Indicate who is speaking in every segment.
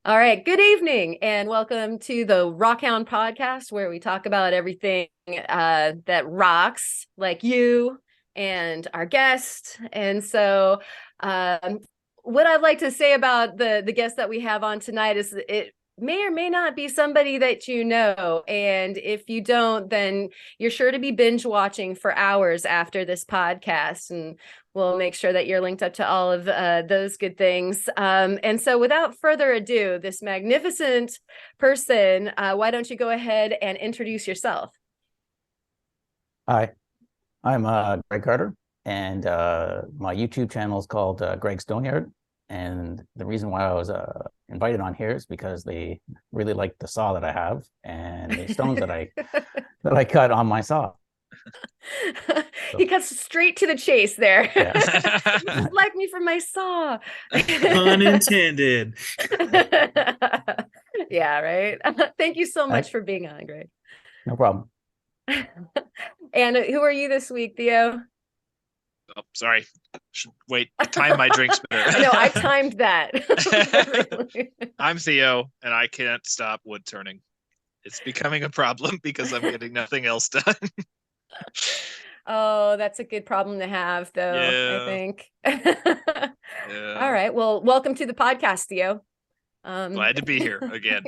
Speaker 1: All right. Good evening and welcome to the Rockhound Podcast, where we talk about everything that rocks, like you and our guest. And so, what I'd like to say about the guest that we have on tonight is it may or may not be somebody that you know. And if you don't, then you're sure to be binge watching for hours after this podcast. And we'll make sure that you're linked up to all of those good things. And so without further ado, this magnificent person, why don't you go ahead and introduce yourself?
Speaker 2: Hi, I'm Greg Carter, and my YouTube channel is called Greg Stoneyard. And the reason why I was invited on here is because they really like the saw that I have and the stones that I cut on my saw.
Speaker 1: He cuts straight to the chase there.
Speaker 2: Yeah.
Speaker 1: Just like me from my saw.
Speaker 3: Unintended.
Speaker 1: Yeah, right. Thank you so much for being on, Greg.
Speaker 2: No problem.
Speaker 1: And who are you this week, Theo?
Speaker 3: Oh, sorry. Should wait. Time my drinks better.
Speaker 1: No, I timed that.
Speaker 3: I'm Theo, and I can't stop wood turning. It's becoming a problem because I'm getting nothing else done.
Speaker 1: Oh, that's a good problem to have, though,
Speaker 3: Yeah.
Speaker 1: I think.
Speaker 3: Yeah.
Speaker 1: All right. Well, welcome to the podcast, Theo.
Speaker 3: Glad to be here again.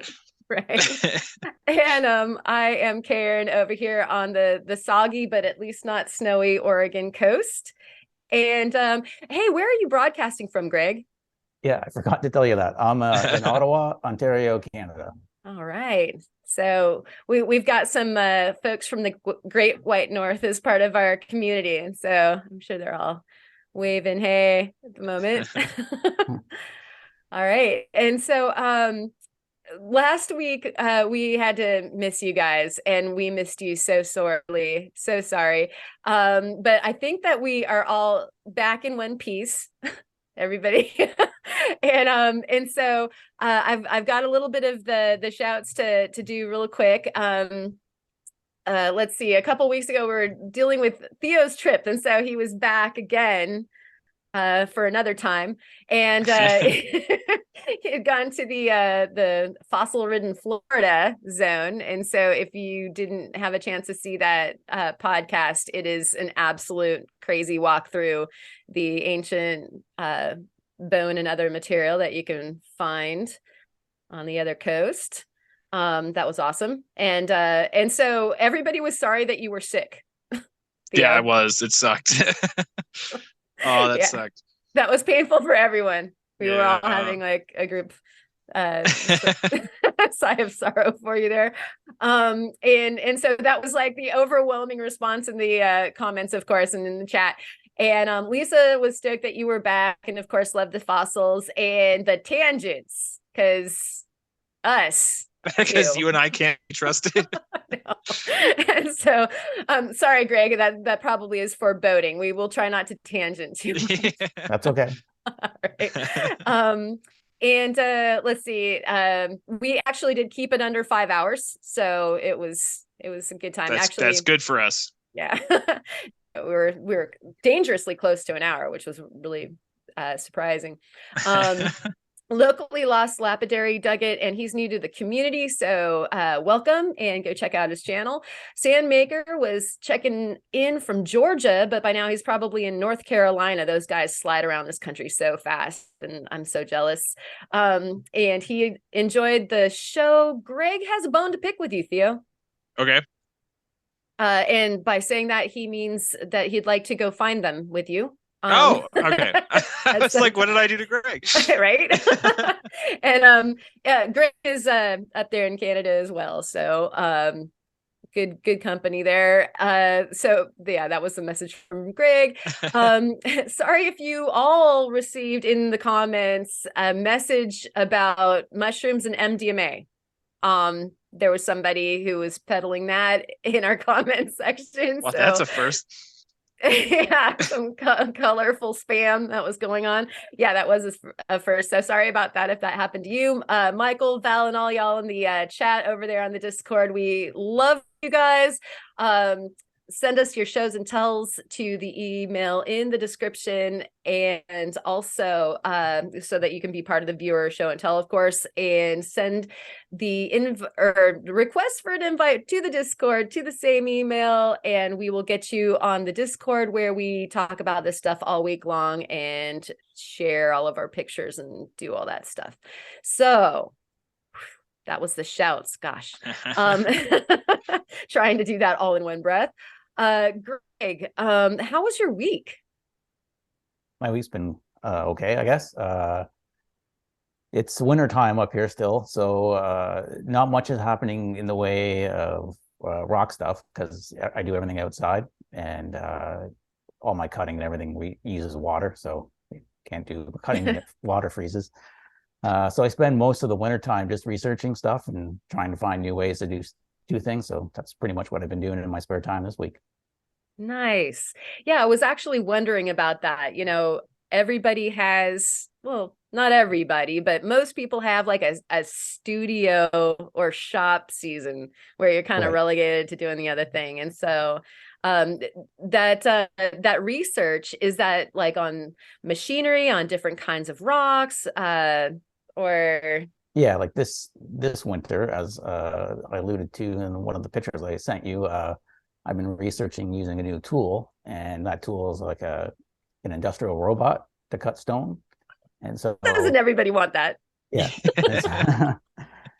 Speaker 1: Right. And I am Karen over here on the soggy, but at least not snowy Oregon coast. And hey, where are you broadcasting from, Greg?
Speaker 2: Yeah, I forgot to tell you that. I'm in Ottawa, Ontario, Canada.
Speaker 1: All right. So we've got some folks from the Great White North as part of our community. And so I'm sure they're all waving hey at the moment. All right. And so last week we had to miss you guys, and we missed you so sorely. So sorry. But I think that we are all back in one piece. Everybody. And so I've got a little bit of the shouts to do real quick. Let's see, a couple weeks ago we were dealing with Theo's trip, and so he was back again for another time, and he had gone to the fossil-ridden Florida zone. And so if you didn't have a chance to see that podcast, it is an absolute crazy walk through the ancient bone and other material that you can find on the other coast. That was awesome. And so everybody was sorry that you were sick.
Speaker 3: Yeah, I was. It sucked. Oh, that sucked.
Speaker 1: That was painful for everyone. We were all having like a group sigh of sorrow for you there. And so that was like the overwhelming response in the comments, of course, and in the chat. And Lisa was stoked that you were back, and of course loved the fossils and the tangents, because
Speaker 3: you and I can't be trusted.
Speaker 1: No. And so sorry, Greg, that probably is foreboding. We will try not to tangent too much.
Speaker 2: That's okay.
Speaker 1: All right. And let's see, we actually did keep it under 5 hours, so it was a good time.
Speaker 3: That's good for us.
Speaker 1: Yeah. we were dangerously close to an hour, which was really surprising. Locally lost lapidary dug it, and he's new to the community, so welcome, and go check out his channel. Sandmaker was checking in from Georgia, but by now he's probably in North Carolina. Those guys slide around this country so fast, and I'm so jealous. And he enjoyed the show. Greg has a bone to pick with you, Theo.
Speaker 3: Okay.
Speaker 1: And by saying that, he means that he'd like to go find them with you.
Speaker 3: Okay. I was like, what did I do to Greg?
Speaker 1: Right. And Greg is up there in Canada as well, so good company there. So yeah, that was the message from Greg. Sorry if you all received in the comments a message about mushrooms and MDMA. There was somebody who was peddling that in our comment section.
Speaker 3: Well,
Speaker 1: so
Speaker 3: that's a first.
Speaker 1: Yeah, some colorful spam that was going on. Yeah, that was a first. So sorry about that if that happened to you. Michael, Val, and all y'all in the chat over there on the Discord. We love you guys. send us your shows and tells to the email in the description, and also so that you can be part of the viewer show and tell, of course, and send the request for an invite to the Discord to the same email, and we will get you on the Discord where we talk about this stuff all week long and share all of our pictures and do all that stuff. So that was the shouts. Gosh. Trying to do that all in one breath. Greg, how was your week?
Speaker 2: My week's been okay, I guess. It's winter time up here still, so not much is happening in the way of rock stuff because I do everything outside, and all my cutting and everything uses water, so can't do cutting if water freezes. So I spend most of the winter time just researching stuff and trying to find new ways to do things. So that's pretty much what I've been doing in my spare time this week.
Speaker 1: Nice. Yeah, I was actually wondering about that. Everybody has, well, not everybody, but most people have like a studio or shop season where you're kind of relegated to doing the other thing. And so that research, is that like on machinery, on different kinds of rocks, or
Speaker 2: yeah, like this winter, as I alluded to in one of the pictures I sent you, I've been researching using a new tool, and that tool is like an industrial robot to cut stone. And so
Speaker 1: doesn't everybody want that?
Speaker 2: Yeah.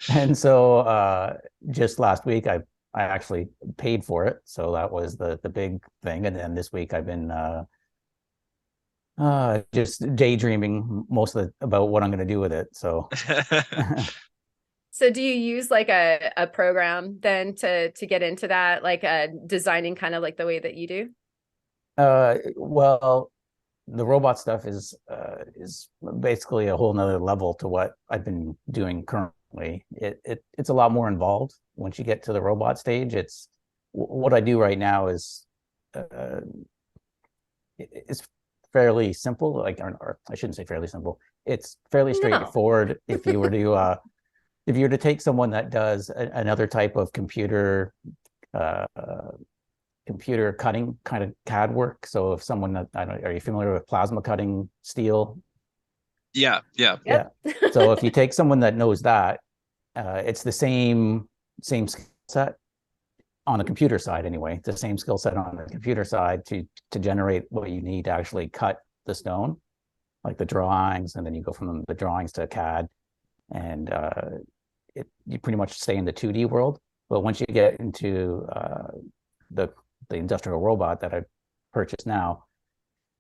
Speaker 2: And so just last week I actually paid for it, so that was the big thing. And then this week I've been just daydreaming about what I'm going to do with it. So
Speaker 1: So do you use like a program then to get into that, like designing kind of like the way that you do?
Speaker 2: Well, the robot stuff is basically a whole nother level to what I've been doing currently. It's a lot more involved once you get to the robot stage. It's what I do right now is it's fairly simple, like, or I shouldn't say fairly simple. It's fairly straightforward. If you were to take someone that does another type of computer cutting kind of CAD work. So if someone that, I don't know, are you familiar with plasma cutting steel?
Speaker 3: Yeah.
Speaker 2: So if you take someone that knows that, it's the same skill set on the computer side anyway. The same skill set on the computer side to generate what you need to actually cut the stone, like the drawings, and then you go from the drawings to CAD, and you pretty much stay in the 2D world. But once you get into the industrial robot that I purchased now,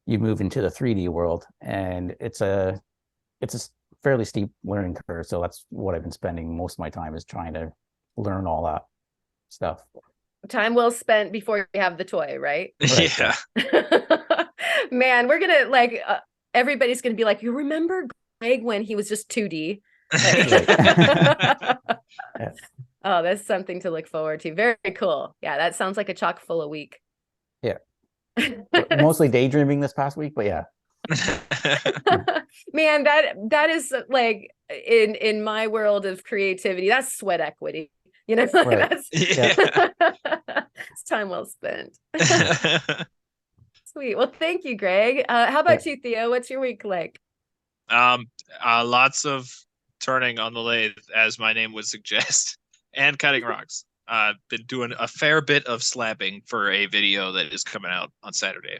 Speaker 2: you move into the 3D world, and it's a fairly steep learning curve. So that's what I've been spending most of my time, is trying to learn all that stuff.
Speaker 1: Time well spent before you have the toy, right?
Speaker 3: Yeah.
Speaker 1: Man, we're gonna everybody's gonna be like, you remember Greg when he was just 2D? Yeah. Oh, that's something to look forward to. Very cool. Yeah, that sounds like a chock full of week.
Speaker 2: Yeah. Mostly daydreaming this past week, but yeah.
Speaker 1: Man, that is like in my world of creativity, that's sweat equity. That's it's time well spent. Sweet. Well, thank you, Greg. How about you, Theo? What's your week like?
Speaker 3: Lots of turning on the lathe, as my name would suggest, and cutting rocks. Been doing a fair bit of slabbing for a video that is coming out on Saturday.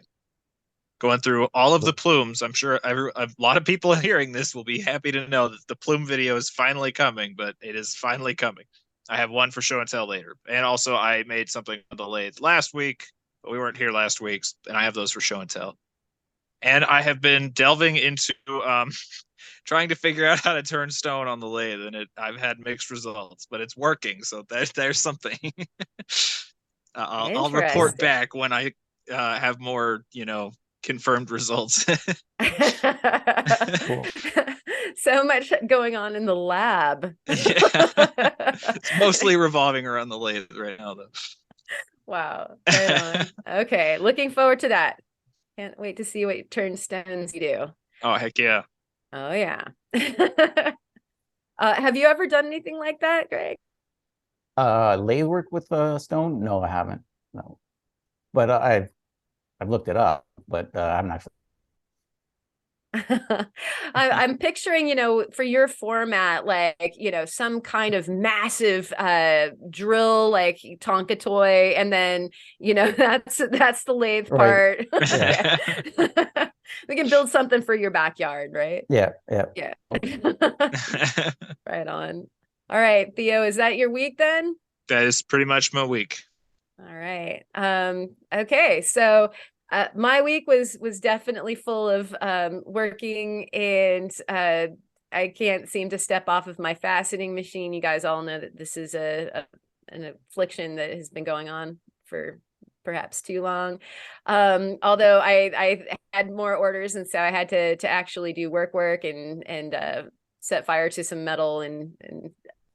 Speaker 3: Going through all of the plumes. I'm sure a lot of people hearing this will be happy to know that the plume video is finally coming, but it is finally coming. I have one for show and tell later. And also I made something on the lathe last week, but we weren't here last week, and I have those for show and tell. And I have been delving into trying to figure out how to turn stone on the lathe, and I've had mixed results, but it's working. So there's something. I'll report back when I have more, confirmed results.
Speaker 2: Cool.
Speaker 1: So much going on in the lab.
Speaker 3: It's mostly revolving around the lathe right now, though.
Speaker 1: Wow. Right on. Okay, looking forward to that. Can't wait to see what turn stones you do.
Speaker 3: Oh, heck yeah.
Speaker 1: Oh, yeah. Have you ever done anything like that, Greg?
Speaker 2: Lathe work with stone? No, I haven't. No. but I've looked it up, but I'm not.
Speaker 1: I'm picturing, for your format, like, some kind of massive drill, like Tonka toy, and then, that's the lathe
Speaker 2: Right.
Speaker 1: part.
Speaker 2: Yeah.
Speaker 1: We can build something for your backyard, right?
Speaker 2: Yeah.
Speaker 1: Yeah. Right on. All right, Theo, is that your week then?
Speaker 3: That is pretty much my week.
Speaker 1: All right. Okay. So my week was definitely full of working, and I can't seem to step off of my faceting machine. You guys all know that this is an affliction that has been going on for perhaps too long. Although I had more orders, and so I had to actually do work and set fire to some metal and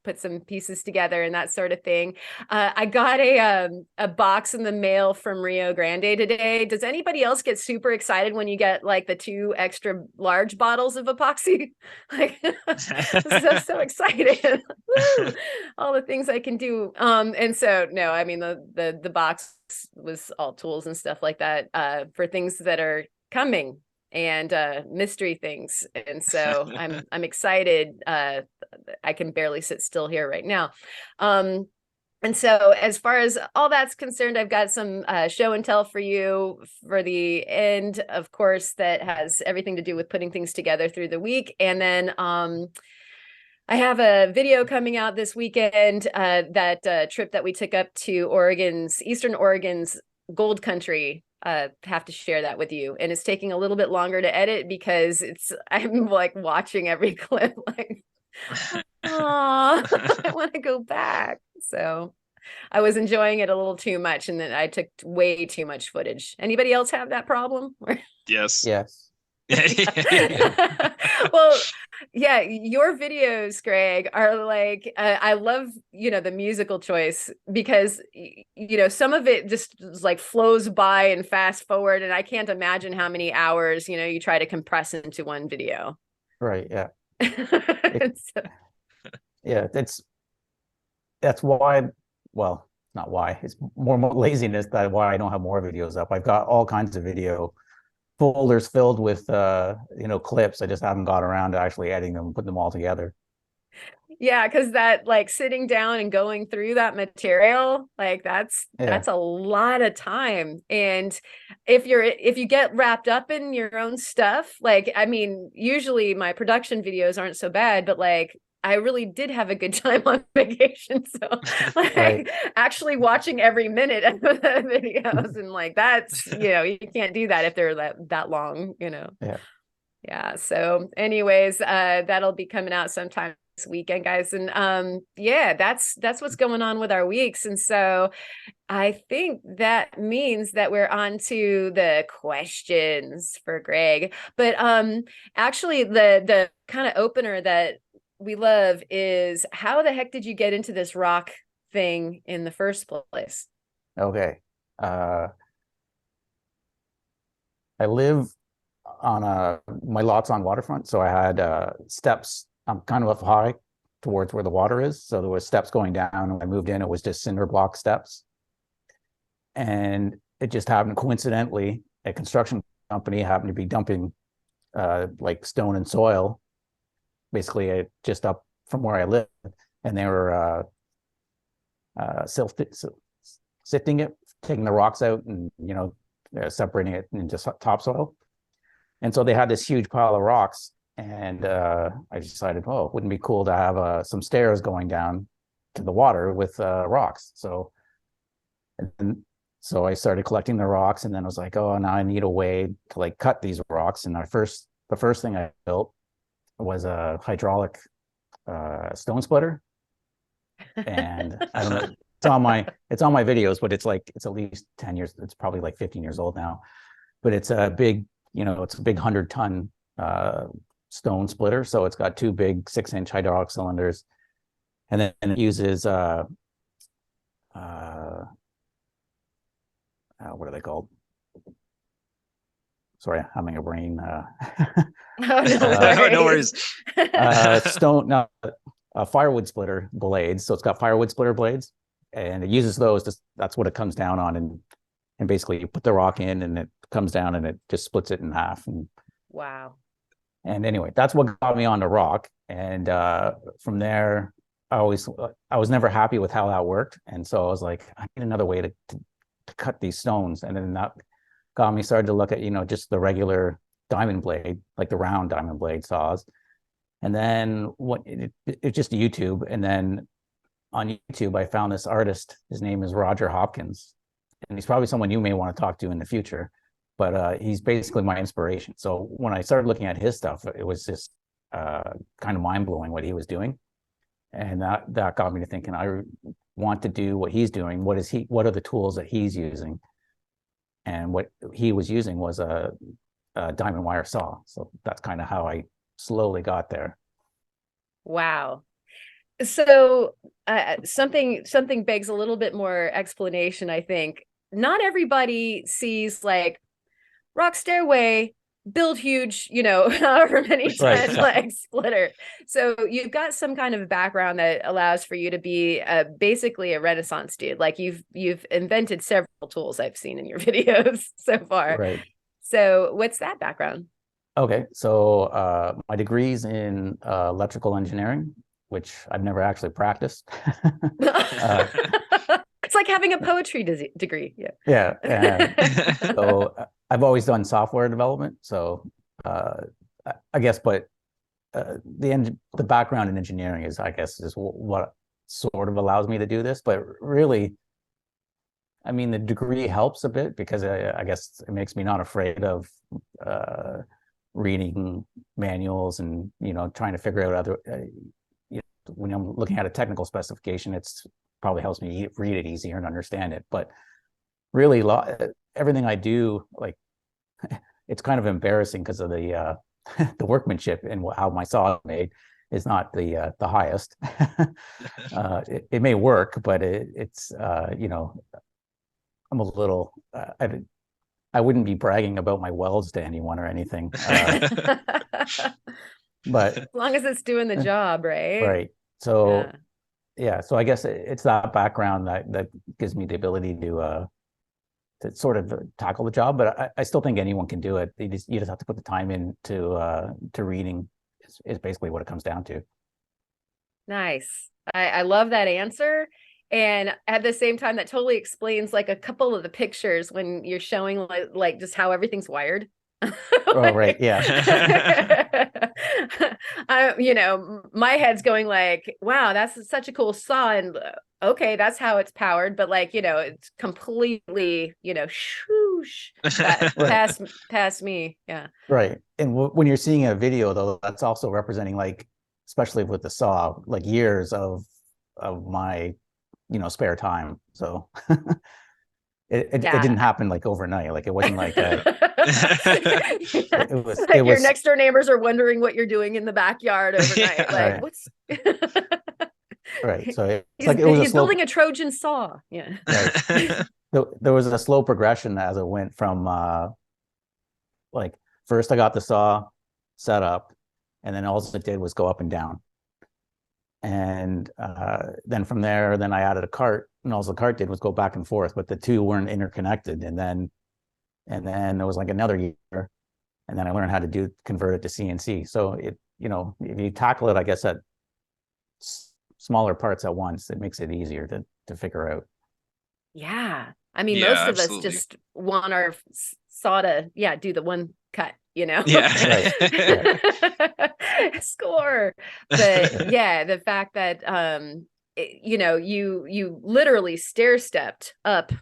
Speaker 1: put some pieces together and that sort of thing. I got a box in the mail from Rio Grande today. Does anybody else get super excited when you get like the 2 extra large bottles of epoxy? Like, so excited. Woo! All the things I can do. And so no, I mean the box was all tools and stuff like that for things that are coming, and mystery things. And so I'm excited. I can barely sit still here right now. And so as far as all that's concerned, I've got some show and tell for you for the end, of course, that has everything to do with putting things together through the week. And then I have a video coming out this weekend, that trip that we took up to Eastern Oregon's Gold Country. Have to share that with you, and it's taking a little bit longer to edit because I'm like watching every clip like, oh, I want to go back. So I was enjoying it a little too much, and then I took way too much footage. Anybody else have that problem?
Speaker 3: Yes.
Speaker 1: Well, yeah, your videos, Greg, are like, I love, the musical choice, because, some of it just like flows by and fast forward. And I can't imagine how many hours, you try to compress into one video.
Speaker 2: Right. Yeah.
Speaker 1: So,
Speaker 2: Yeah. That's why, well, not why, it's more laziness that why I don't have more videos up. I've got all kinds of video folders filled with clips. I just haven't got around to actually editing them and putting them all together.
Speaker 1: Yeah, because that, like, sitting down and going through that material, like that's a lot of time. And if you get wrapped up in your own stuff, like, I mean, usually my production videos aren't so bad, but like I really did have a good time on vacation. So like
Speaker 2: Right.
Speaker 1: actually watching every minute of the videos, and like that's, you can't do that if they're that long, Yeah. So anyways, that'll be coming out sometime this weekend, guys. And yeah, that's what's going on with our weeks. And so I think that means that we're on to the questions for Greg. But actually the kind of opener that we love is, how the heck did you get into this rock thing in the first place?
Speaker 2: Okay. I live on my lot's on waterfront, so I had steps. I'm kind of up high towards where the water is, so there was steps going down. When I moved in, it was just cinder block steps, and it just happened coincidentally, a construction company happened to be dumping like stone and soil, basically just up from where I live, and they were sifting it, taking the rocks out, and separating it into topsoil. And so they had this huge pile of rocks, and I decided, oh, it wouldn't be cool to have some stairs going down to the water with rocks. So I started collecting the rocks, and then I was like, oh, now I need a way to like cut these rocks. And the first thing I built was a hydraulic stone splitter. And I don't know, it's on my videos, but it's at least 10 years. It's probably like 15 years old now, but it's a big, it's a big 100-ton stone splitter. So it's got 2 big 6-inch hydraulic cylinders, and then it uses what are they called? Sorry, I'm having a brain.
Speaker 3: No worries.
Speaker 2: Firewood splitter blades. So it's got firewood splitter blades, and it uses those. That's what it comes down on, and and basically you put the rock in and it comes down and it just splits it in half.
Speaker 1: Wow.
Speaker 2: And anyway, that's what got me on the rock. And from there, I was never happy with how that worked. And so I was like, I need another way to cut these stones. And then that got me started to look at, just the regular diamond blade, like the round diamond blade saws. And then it's just YouTube. And then on YouTube, I found this artist. His name is Roger Hopkins. And he's probably someone you may want to talk to in the future. But he's basically my inspiration. So when I started looking at his stuff, it was just kind of mind-blowing what he was doing. And that got me to thinking, I want to do what he's doing. What are the tools that he's using? And what he was using was a diamond wire saw. So that's kind of how I slowly got there.
Speaker 1: Wow. So something begs a little bit more explanation, I think. Not everybody sees like rock stairway, build huge, however many 10 leg splitter. So you've got some kind of background that allows for you to be basically a Renaissance dude. Like you've invented several tools I've seen in your videos so far.
Speaker 2: Right.
Speaker 1: So what's that background?
Speaker 2: Okay. So my degree's in electrical engineering, which I've never actually practiced.
Speaker 1: It's like having a poetry degree.
Speaker 2: Yeah. So I've always done software development. So I guess, but the background in engineering is what sort of allows me to do this. But really, I mean, the degree helps a bit because I guess it makes me not afraid of reading manuals and, trying to figure out other, when I'm looking at a technical specification, it's probably helps me read it easier and understand it. But really, everything I do, like, it's kind of embarrassing because of the the workmanship and how my saw is made is not the highest. It may work, but it's I'm a little I wouldn't be bragging about my welds to anyone or anything. But
Speaker 1: as long as it's doing the job, right?
Speaker 2: Right. So yeah, so I guess it's that background that gives me the ability to sort of tackle the job. But I still think anyone can do it. You just have to put the time into to reading is basically what it comes down to.
Speaker 1: Nice. I love that answer. And at the same time, that totally explains like a couple of the pictures when you're showing like just how everything's wired.
Speaker 2: Oh, right. Yeah.
Speaker 1: My head's going like, wow, that's such a cool saw. And okay, that's how it's powered. But like, it's completely, shoosh, past me. Yeah.
Speaker 2: Right. And when you're seeing a video, though, that's also representing, like, especially with the saw, like years of my, spare time. So it didn't happen like overnight. Like it wasn't like it was
Speaker 1: your next door neighbors are wondering what you're doing in the backyard overnight. Like,
Speaker 2: right.
Speaker 1: What's
Speaker 2: right. So
Speaker 1: he's building a Trojan saw. Yeah.
Speaker 2: Right. So there was a slow progression as it went from like first I got the saw set up, and then all it did was go up and down. And then from there, then I added a cart, and all the cart did was go back and forth, but the two weren't interconnected. And then there was like another year, and then I learned how to convert it to CNC. So if you tackle it, I guess, at smaller parts at once, it makes it easier to figure out.
Speaker 1: Yeah. I mean, most of us just want our saw to, do the one cut,
Speaker 3: Yeah.
Speaker 1: Right. Score. But yeah, the fact that, you literally stair-stepped up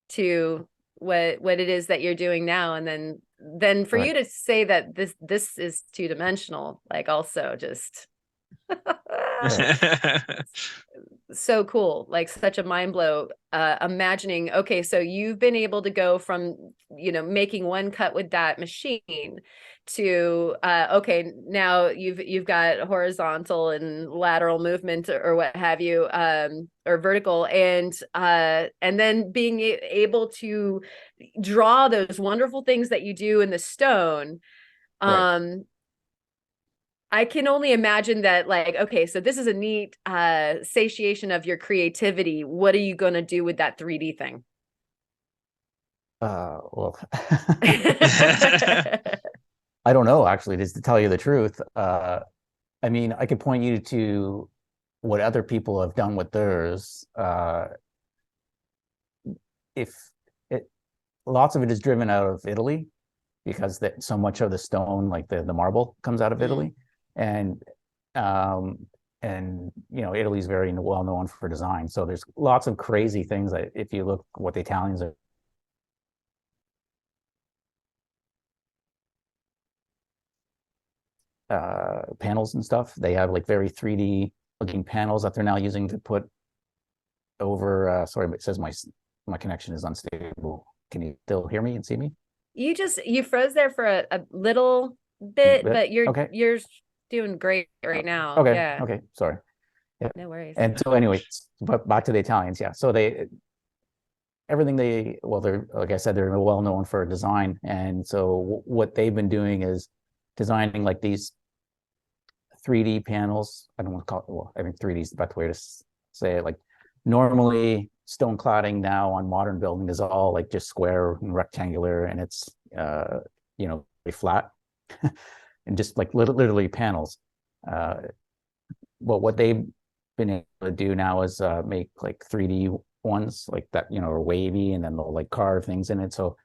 Speaker 1: to what it is that you're doing now. And then for you to say that this is two-dimensional, like also just so cool, like such a mind blow. Imagining, okay, so you've been able to go from making one cut with that machine to okay, now you've got horizontal and lateral movement or what have you, or vertical, and then being able to draw those wonderful things that you do in the stone. Right. I can only imagine that, like, okay, so this is a neat satiation of your creativity. What are you going to do with that 3D thing?
Speaker 2: Well, I don't know, actually, just to tell you the truth. I mean, I could point you to what other people have done with theirs. If it, Lots of it is driven out of Italy because that so much of the stone, like the marble, comes out of Italy, and um, Italy is very well known for design. So there's lots of crazy things that if you look what the Italians are panels and stuff. They have like very 3D looking panels that they're now using to put over. Sorry, but it says my connection is unstable. Can you still hear me and see me?
Speaker 1: You froze there for a little bit, but you're
Speaker 2: okay.
Speaker 1: you're doing great right now.
Speaker 2: Okay.
Speaker 1: Yeah.
Speaker 2: Okay. Sorry. Yeah.
Speaker 1: No worries.
Speaker 2: And so anyway, but back to the Italians. Yeah. So they're like I said, they're well known for design, and so what they've been doing is designing like these 3D panels. I don't want to call it, well, I think 3D is the best way to say it. Like normally stone cladding now on modern building is all like just square and rectangular, and it's very flat and just like literally panels. But what they've been able to do now is make like 3D ones like that, are wavy, and then they'll like carve things in it. So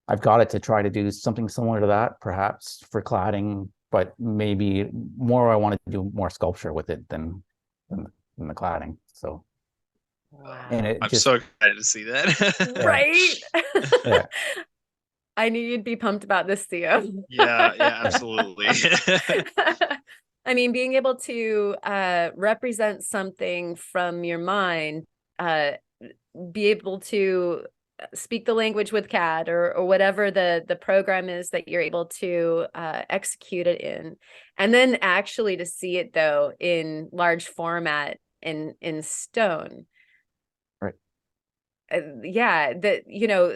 Speaker 2: I've got it to try to do something similar to that, perhaps for cladding, but maybe more I want to do more sculpture with it than the cladding. So
Speaker 1: Wow.
Speaker 3: And I'm so excited to see that.
Speaker 1: Right?
Speaker 2: Yeah.
Speaker 1: I knew you'd be pumped about this, Theo.
Speaker 3: Yeah, absolutely.
Speaker 1: I mean, being able to represent something from your mind, be able to speak the language with CAD or whatever the program is that you're able to execute it in, and then actually to see it though in large format in stone.
Speaker 2: Right.
Speaker 1: Yeah, that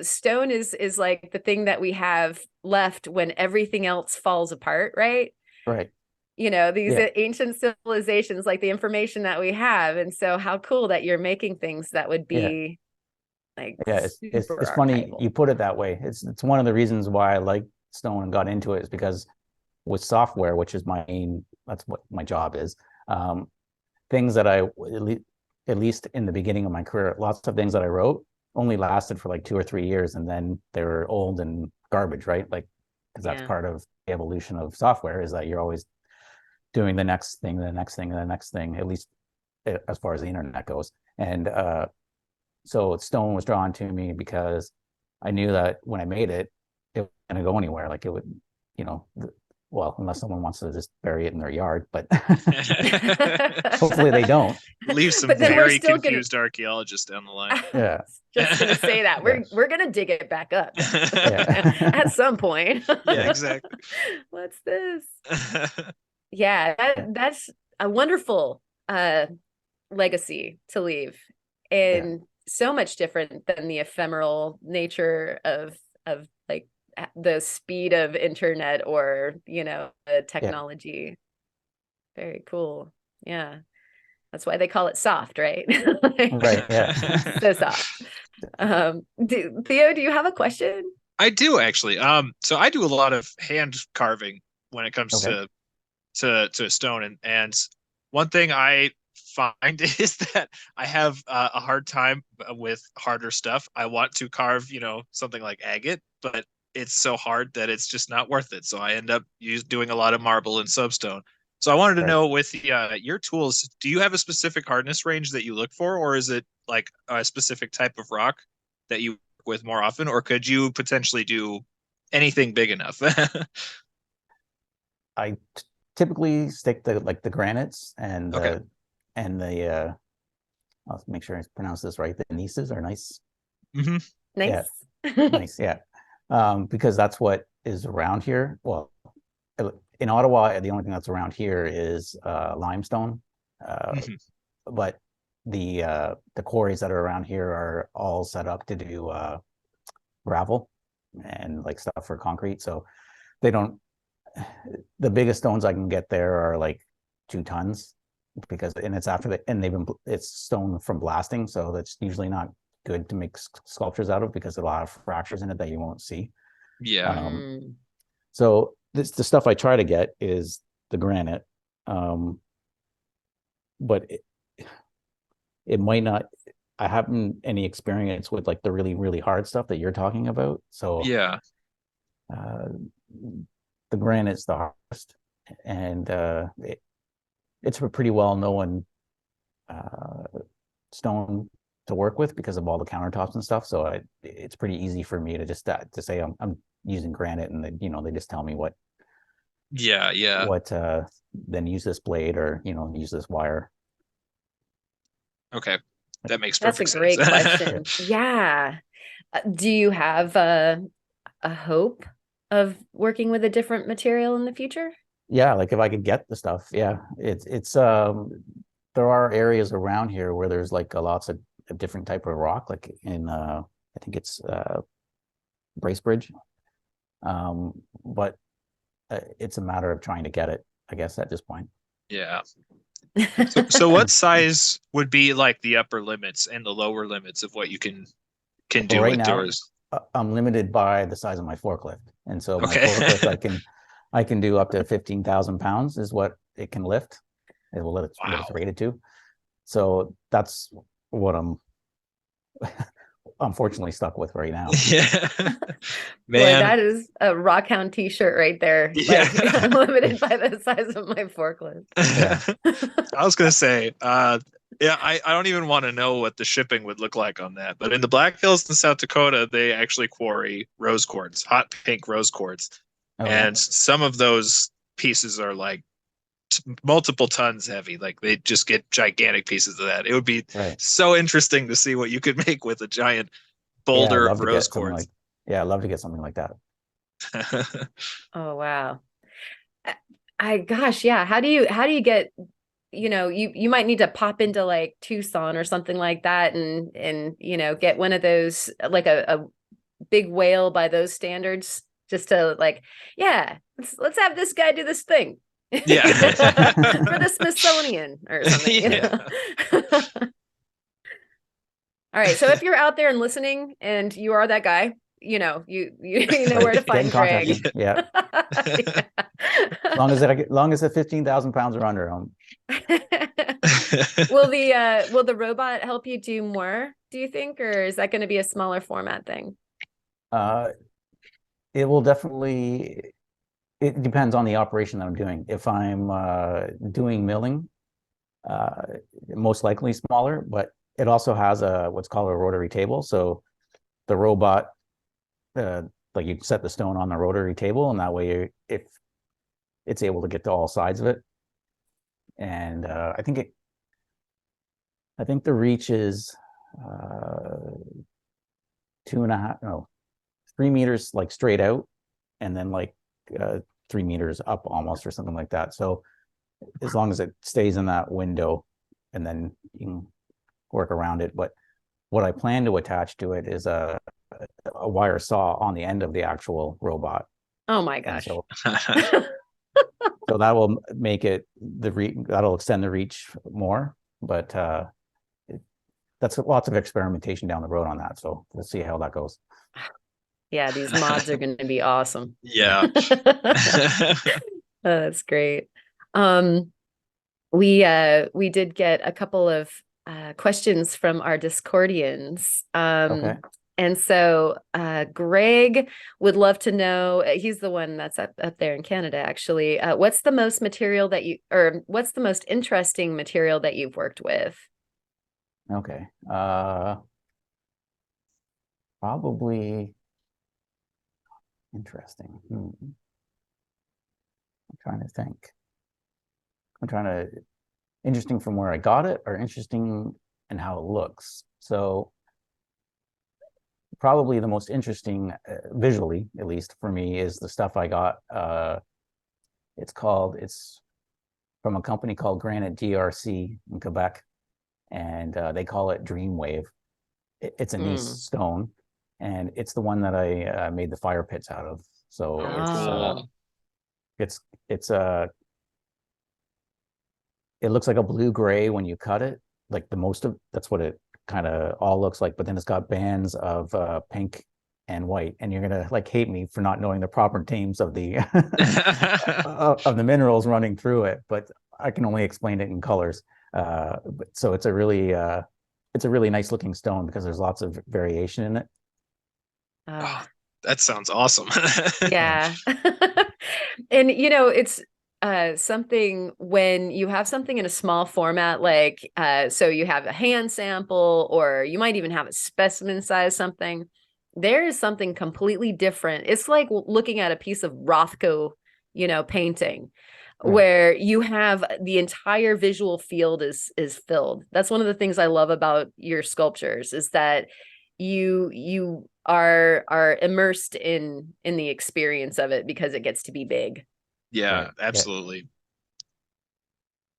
Speaker 1: stone is like the thing that we have left when everything else falls apart, right?
Speaker 2: Right.
Speaker 1: These ancient civilizations, like the information that we have. And so how cool that you're making things that would be like,
Speaker 2: it's funny you put it that way. It's one of the reasons why I like stone and got into it, is because with software, which is that's what my job is. Things that at least in the beginning of my career, lots of things that I wrote only lasted for like 2 or 3 years, and then they were old and garbage, right? Like, because that's part of the evolution of software, is that you're always doing the next thing, the next thing, the next thing, at least as far as the internet goes. And so stone was drawn to me because I knew that when I made it, it wasn't going to go anywhere. Like it would, well, unless someone wants to just bury it in their yard, but hopefully they don't.
Speaker 3: Leave some very confused archaeologists down the line.
Speaker 2: Yeah.
Speaker 1: Just gonna say that we're gonna dig it back up at some point.
Speaker 3: Yeah, exactly.
Speaker 1: What's this? Yeah, that's a wonderful legacy to leave, and so much different than the ephemeral nature of like the speed of internet or technology. Very cool. Yeah, that's why they call it soft, right?
Speaker 2: Right. Yeah.
Speaker 1: So soft. Theo, do you have a question?
Speaker 3: I do actually. So I do a lot of hand carving when it comes to stone, and one thing I find is that I have a hard time with harder stuff. I want to carve, something like agate, but it's so hard that it's just not worth it. So I end up doing a lot of marble and soapstone. So I wanted to know, with your tools, do you have a specific hardness range that you look for, or is it like a specific type of rock that you work with more often, or could you potentially do anything big enough?
Speaker 2: I typically stick to like the granites and I'll make sure I pronounce this right. The nieces are nice.
Speaker 3: Mm-hmm.
Speaker 1: Nice.
Speaker 2: Yeah. Nice. Yeah. Because that's what is around here. Well, in Ottawa, the only thing that's around here is limestone. But the quarries that are around here are all set up to do gravel and like stuff for concrete. So they don't. The biggest stones I can get there are like 2 tons, it's stone from blasting, so that's usually not good to make sculptures out of because there's a lot of fractures in it that you won't see.
Speaker 3: Yeah.
Speaker 2: So the stuff I try to get is the granite, but it might not. I haven't any experience with like the really, really hard stuff that you're talking about. So
Speaker 3: Yeah.
Speaker 2: The granite's the hardest, and it's a pretty well known stone to work with because of all the countertops and stuff. So it's pretty easy for me to just to say I'm using granite, and they just tell me what.
Speaker 3: Yeah.
Speaker 2: What then use this blade or use this wire.
Speaker 3: Okay, that makes
Speaker 1: That's a
Speaker 3: perfect
Speaker 1: great
Speaker 3: sense.
Speaker 1: question. Yeah. Do you have a hope of working with a different material in the future?
Speaker 2: Yeah, like if I could get the stuff, yeah. It's there are areas around here where there's like lots of a different type of rock, like in I think it's Bracebridge. But it's a matter of trying to get it, I guess, at this point.
Speaker 3: Yeah. So what size would be like the upper limits and the lower limits of what you can do
Speaker 2: right
Speaker 3: with
Speaker 2: now,
Speaker 3: doors?
Speaker 2: I'm limited by the size of my forklift, and so my
Speaker 3: Okay.
Speaker 2: forklift I can do up to 15,000 pounds is what it can lift. It will what it's rated to. So that's what I'm unfortunately stuck with right now.
Speaker 3: Yeah.
Speaker 1: Boy,
Speaker 3: Man.
Speaker 1: that is a Rockhound t-shirt right there.
Speaker 3: Yeah.
Speaker 1: Like, I'm limited by the size of my forklift.
Speaker 2: Yeah.
Speaker 3: I was gonna say, yeah, I don't even want to know what the shipping would look like on that. But in the Black Hills in South Dakota, they actually quarry rose quartz, hot pink rose quartz.
Speaker 2: Okay.
Speaker 3: And some of those pieces are like multiple tons heavy. Like they just get gigantic pieces of that. It would be so interesting to see what you could make with a giant boulder of rose quartz.
Speaker 2: I'd love to get something like that.
Speaker 1: Oh wow. Gosh, yeah. How do you get, you might need to pop into like Tucson or something like that and get one of those, like a big whale by those standards, just to like, yeah, let's have this guy do this thing.
Speaker 3: Yeah.
Speaker 1: For the Smithsonian or something. All right. So if you're out there and listening and you are that guy, you know where to find Greg.
Speaker 2: Yeah. Yeah. As long as the 15,000 pounds are under him.
Speaker 1: Will the robot help you do more, do you think, or is that going to be a smaller format thing?
Speaker 2: It will definitely. It depends on the operation that I'm doing. If I'm doing milling, most likely smaller, but it also has what's called a rotary table. So the robot, like you set the stone on the rotary table, and that way if it's able to get to all sides of it. And I think the reach is 3 meters like straight out, and then like 3 meters up almost, or something like that. So as long as it stays in that window, and then you can work around it. But what I plan to attach to it is a wire saw on the end of the actual robot.
Speaker 1: Oh my gosh.
Speaker 2: So that will make it that'll extend the reach more, but that's lots of experimentation down the road on that. So we'll see how that goes.
Speaker 1: Yeah, these mods are going to be awesome.
Speaker 3: Yeah.
Speaker 1: That's great. We did get a couple of questions from our Discordians.
Speaker 2: Okay.
Speaker 1: And so Greg would love to know, he's the one that's up there in Canada, actually. What's the most interesting material that you've worked with?
Speaker 2: Okay. Probably interesting. I'm trying to think. Interesting from where I got it, or interesting in how it looks. So probably the most interesting, visually, at least for me, is the stuff I got. It's from a company called Granite DRC in Quebec, and they call it Dreamwave. It's a gneiss stone, and it's the one that I made the fire pits out of. So it looks like a blue gray when you cut it. Like that's what it kind of all looks like, but then it's got bands of pink and white, and you're gonna like hate me for not knowing the proper names of the of the minerals running through it, but I can only explain it in colors. So it's a really nice looking stone because there's lots of variation in it.
Speaker 3: Oh, that sounds awesome.
Speaker 1: Yeah. And it's something when you have something in a small format, like so you have a hand sample, or you might even have a specimen size something. There is something completely different. It's like looking at a piece of Rothko, painting,
Speaker 2: Right.
Speaker 1: where you have the entire visual field is filled. That's one of the things I love about your sculptures, is that you are immersed in the experience of it because it gets to be big.
Speaker 3: Yeah,
Speaker 2: Right.
Speaker 3: absolutely.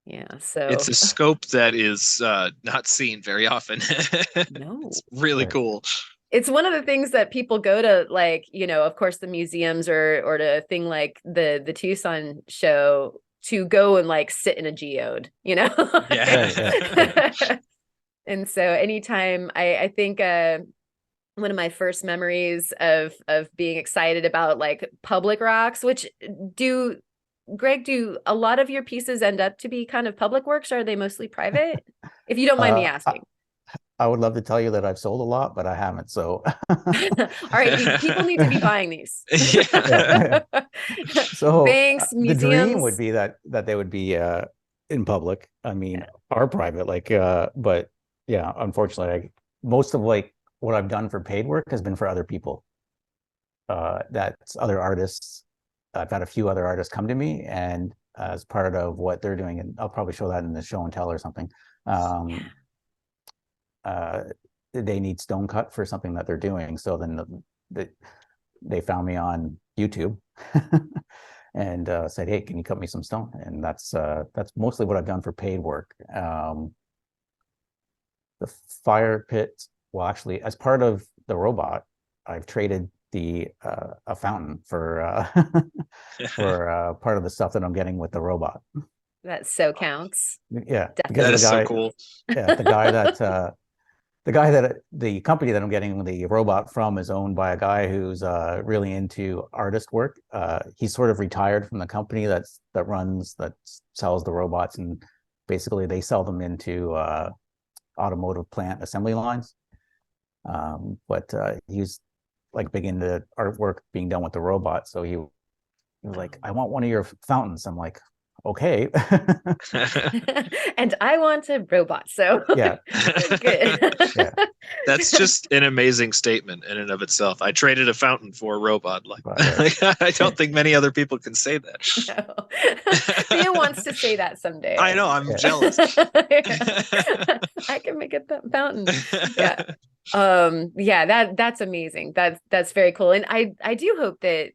Speaker 1: Yeah, so
Speaker 3: It's a scope that is not seen very often.
Speaker 1: no.
Speaker 3: It's really
Speaker 2: Right.
Speaker 3: cool.
Speaker 1: It's one of the things that people go to, like, of course, the museums or to a thing like the Tucson show, to go and like sit in a geode,
Speaker 3: Yeah.
Speaker 2: Right.
Speaker 1: And so anytime I think one of my first memories of being excited about like public rocks, which Greg, do a lot of your pieces end up to be kind of public works, or are they mostly private? If you don't mind me asking.
Speaker 2: I would love to tell you that I've sold a lot, but I haven't. So,
Speaker 1: All right, people need to be buying these.
Speaker 3: Yeah.
Speaker 2: so
Speaker 1: Banks,
Speaker 2: the dream
Speaker 1: museums.
Speaker 2: would be that they would be in public. I mean, or private. Like, but yeah, unfortunately, most of like what I've done for paid work has been for other people. That's other artists. I've had a few other artists come to me, and as part of what they're doing, and I'll probably show that in the show and tell or something. They need stone cut for something that they're doing. So then they found me on YouTube and said, "Hey, can you cut me some stone?" And that's mostly what I've done for paid work. The fire pit, well, actually, as part of the robot, I've traded a fountain for for part of the stuff that I'm getting with the robot.
Speaker 1: That so counts.
Speaker 2: Yeah,
Speaker 1: Definitely.
Speaker 2: because
Speaker 3: That
Speaker 2: the
Speaker 3: is
Speaker 2: guy,
Speaker 3: so cool.
Speaker 2: yeah, the company that I'm getting the robot from is owned by a guy who's really into artist work. He's sort of retired from the company that sells the robots, and basically they sell them into automotive plant assembly lines. But he's like big into artwork being done with the robot, so he was like, "I want one of your fountains." I'm like, "Okay."
Speaker 1: And I want a robot, so
Speaker 2: Yeah.
Speaker 1: good.
Speaker 2: Yeah.
Speaker 3: That's just an amazing statement in and of itself. I traded a fountain for a robot. Like,
Speaker 2: Right.
Speaker 3: I don't think many other people can say that.
Speaker 1: No. Theo wants to say that someday.
Speaker 3: I know, I'm jealous.
Speaker 1: I can make a fountain. Yeah. That's amazing. That's very cool. And I do hope that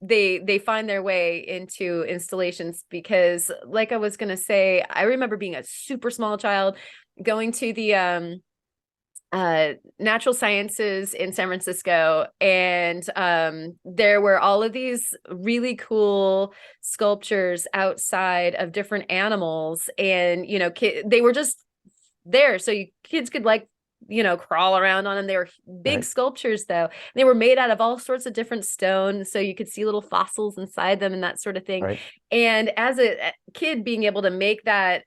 Speaker 1: they find their way into installations, because like I was gonna say, I remember being a super small child going to the natural sciences in San Francisco, and there were all of these really cool sculptures outside of different animals, and they were just there so kids could like crawl around on them. They were big
Speaker 2: Right.
Speaker 1: sculptures though. They were made out of all sorts of different stone, so you could see little fossils inside them and that sort of thing.
Speaker 2: Right.
Speaker 1: And as a kid, being able to make that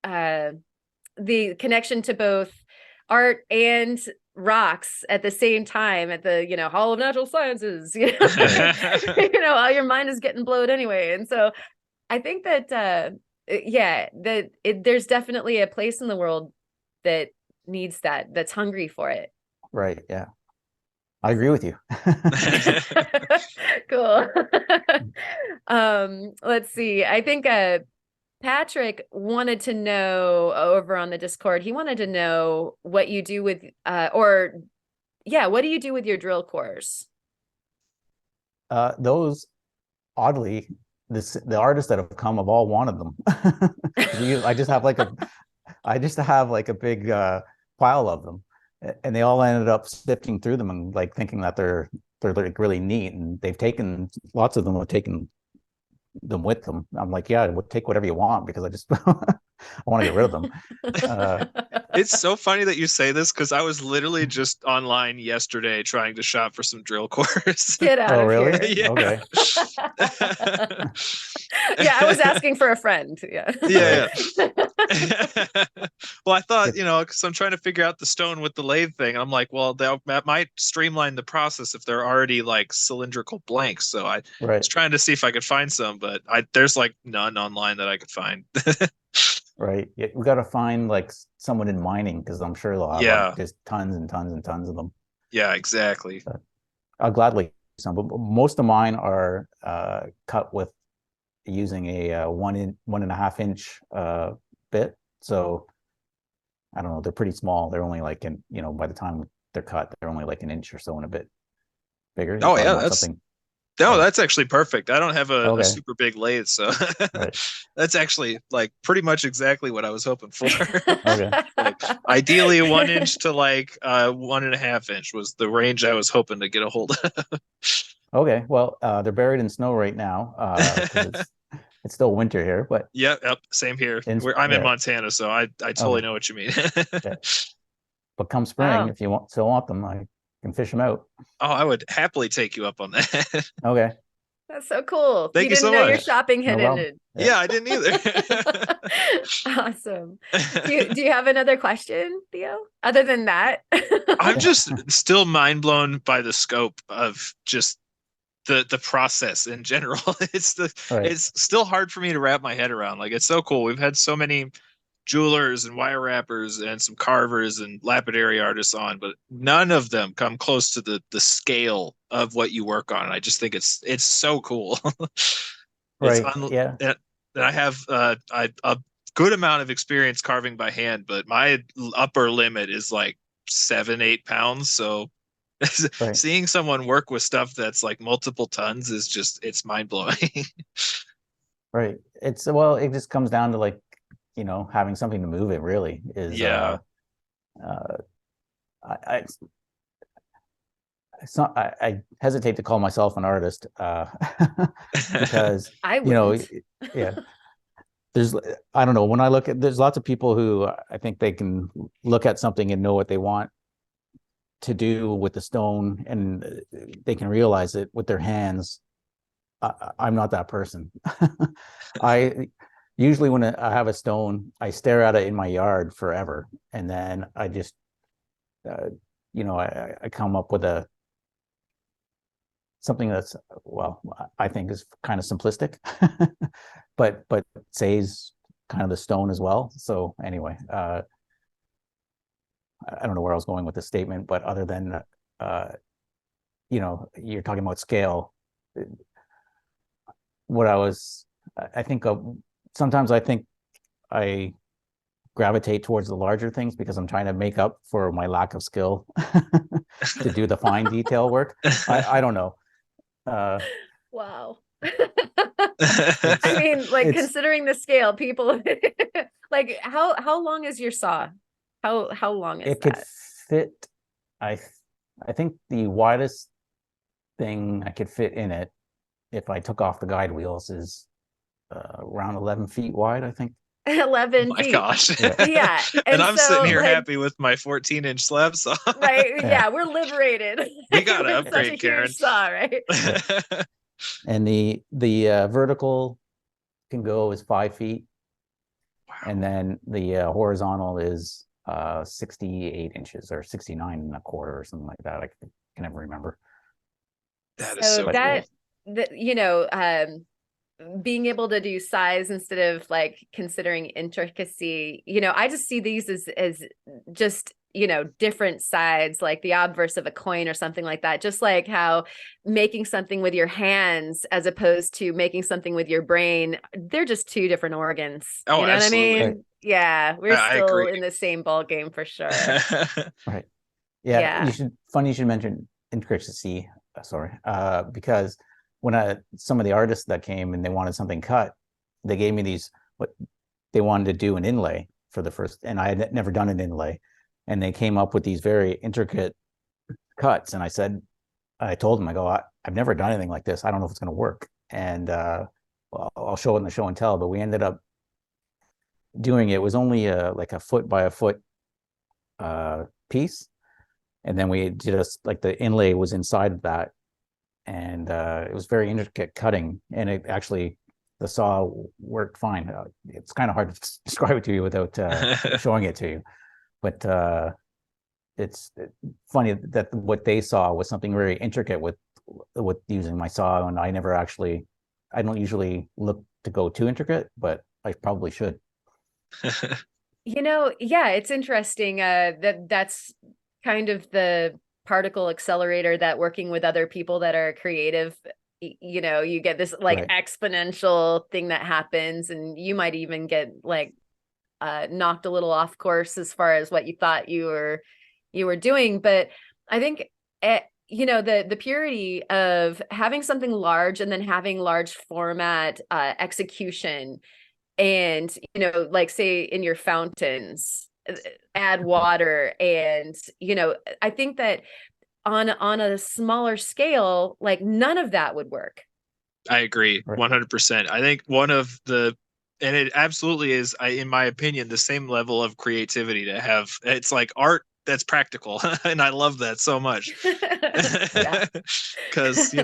Speaker 1: the connection to both art and rocks at the same time at the Hall of Natural Sciences, all your mind is getting blown anyway. And so I think that there's definitely a place in the world that needs that's hungry for it.
Speaker 2: Right. Yeah. I agree with you.
Speaker 1: Cool. Let's see. I think Patrick wanted to know over on the Discord, he wanted to know what you do with what do you do with your drill cores?
Speaker 2: Those, oddly, the artists that have come have all wanted them. I just have like a big pile of them, and they all ended up sifting through them and like thinking that they're like really neat, and lots of them have taken them with them. I'm like, yeah, we'll take whatever you want, because I just want to get rid of them.
Speaker 3: It's so funny that you say this because I was literally just online yesterday trying to shop for some drill cores.
Speaker 1: Get out
Speaker 2: Oh,
Speaker 1: of
Speaker 2: really?
Speaker 1: here.
Speaker 3: Yeah.
Speaker 2: Okay.
Speaker 1: Yeah, I was asking for a friend. Yeah.
Speaker 3: Yeah. Well, I thought, because I'm trying to figure out the stone with the lathe thing, and I'm like, well, that might streamline the process if they're already like cylindrical blanks. So I
Speaker 2: Right.
Speaker 3: was trying to see if I could find some, but there's like none online that I could find.
Speaker 2: Right. Yeah, we got to find like someone in mining because I'm sure they'll have
Speaker 3: Yeah.
Speaker 2: like just tons and tons and tons of them.
Speaker 3: Yeah, exactly.
Speaker 2: I'll gladly some, but most of mine are cut with using a 1.5 inch bit. So I don't know, they're pretty small. They're only like by the time they're cut, they're only like an inch or so and a bit bigger.
Speaker 3: Oh yeah, that's actually perfect. I don't have a super big lathe, so
Speaker 2: right.
Speaker 3: That's actually like pretty much exactly what I was hoping for.
Speaker 2: Okay.
Speaker 3: Like, ideally a 1 inch to like 1.5 inch was the range I was hoping to get a hold of.
Speaker 2: Okay, well, they're buried in snow right now. It's still winter here, but
Speaker 3: yep, same here. I'm in Montana, so I totally know what you mean.
Speaker 2: Yeah. But come spring, if you still want them, I can fish them out.
Speaker 3: Oh, I would happily take you up on that.
Speaker 2: Okay.
Speaker 1: That's so cool.
Speaker 3: Thank you so much.
Speaker 1: You didn't know your shopping had ended.
Speaker 3: Yeah, I didn't either.
Speaker 1: Awesome. Do you have another question, Theo? Other than that?
Speaker 3: I'm just still mind blown by the scope of just the process in general. It's still hard for me to wrap my head around. Like, it's so cool. We've had so many jewelers and wire wrappers and some carvers and lapidary artists on, but none of them come close to the scale of what you work on. And I just think it's so cool.
Speaker 2: Right. Yeah.
Speaker 3: And I have a good amount of experience carving by hand, but my upper limit is like 7-8 pounds. So seeing someone work with stuff that's like multiple tons is it's mind blowing.
Speaker 2: Right. It just comes down to like, having something to move it really is.
Speaker 3: Yeah.
Speaker 2: I hesitate to call myself an artist because
Speaker 1: I wouldn't.
Speaker 2: Yeah. I don't know, when there's lots of people who I think they can look at something and know what they want to do with the stone and they can realize it with their hands. I'm not that person. I usually when I have a stone, I stare at it in my yard forever, and then I just I come up with something that's, well, I think is kind of simplistic, but says kind of the stone as well. So anyway, I don't know where I was going with this statement, but other than you're talking about scale. Sometimes I think I gravitate towards the larger things because I'm trying to make up for my lack of skill to do the fine detail work. I don't know.
Speaker 1: Wow. I mean, like, considering the scale, people like how long is your saw? How long is
Speaker 2: it? Could fit. I think the widest thing I could fit in it, if I took off the guide wheels, is around 11 feet wide, I think.
Speaker 1: 11 feet.
Speaker 3: My gosh.
Speaker 1: Yeah.
Speaker 3: And I'm sitting here happy with my 14-inch slab saw.
Speaker 1: Right. Yeah, we're liberated.
Speaker 3: We gotta upgrade, Karen.
Speaker 1: Saw, right?
Speaker 2: And the vertical can go as 5 feet. Wow. And then the horizontal is 68 inches or 69 1/4 or something like that. I can never remember.
Speaker 3: That is so
Speaker 1: cool. Being able to do size instead of like considering intricacy, I just see these as just, different sides, like the obverse of a coin or something like that. Just like how making something with your hands as opposed to making something with your brain, they're just two different organs.
Speaker 3: Oh,
Speaker 1: you know
Speaker 3: absolutely.
Speaker 1: what I mean? Yeah, we're still in the same ball game for sure.
Speaker 2: Right. Yeah. You should mention intricacy. Sorry, because when some of the artists that came and they wanted something cut, they gave me what they wanted to do an inlay for the first, and I had never done an inlay, and they came up with these very intricate cuts, and I told them, I go, I've never done anything like this. I don't know if it's going to work, and I'll show it in the show and tell. But we ended up doing it was only like a foot by a foot piece, and then we did like the inlay was inside of that, and it was very intricate cutting, and it actually the saw worked fine. It's kind of hard to describe it to you without showing it to you, but it's funny that what they saw was something very intricate with using my saw, and I don't usually look to go too intricate, but I probably should.
Speaker 1: Yeah, it's interesting. That's kind of the particle accelerator, that working with other people that are creative, you get this like exponential thing that happens, and you might even get like knocked a little off course as far as what you thought you were doing. But I think the purity of having something large and then having large format execution, and like say in your fountains, add water, and I think that on a smaller scale, like none of that would work.
Speaker 3: I agree 100%. I think and it absolutely is, in my opinion, the same level of creativity to have. It's like art that's practical, and I love that so much. Because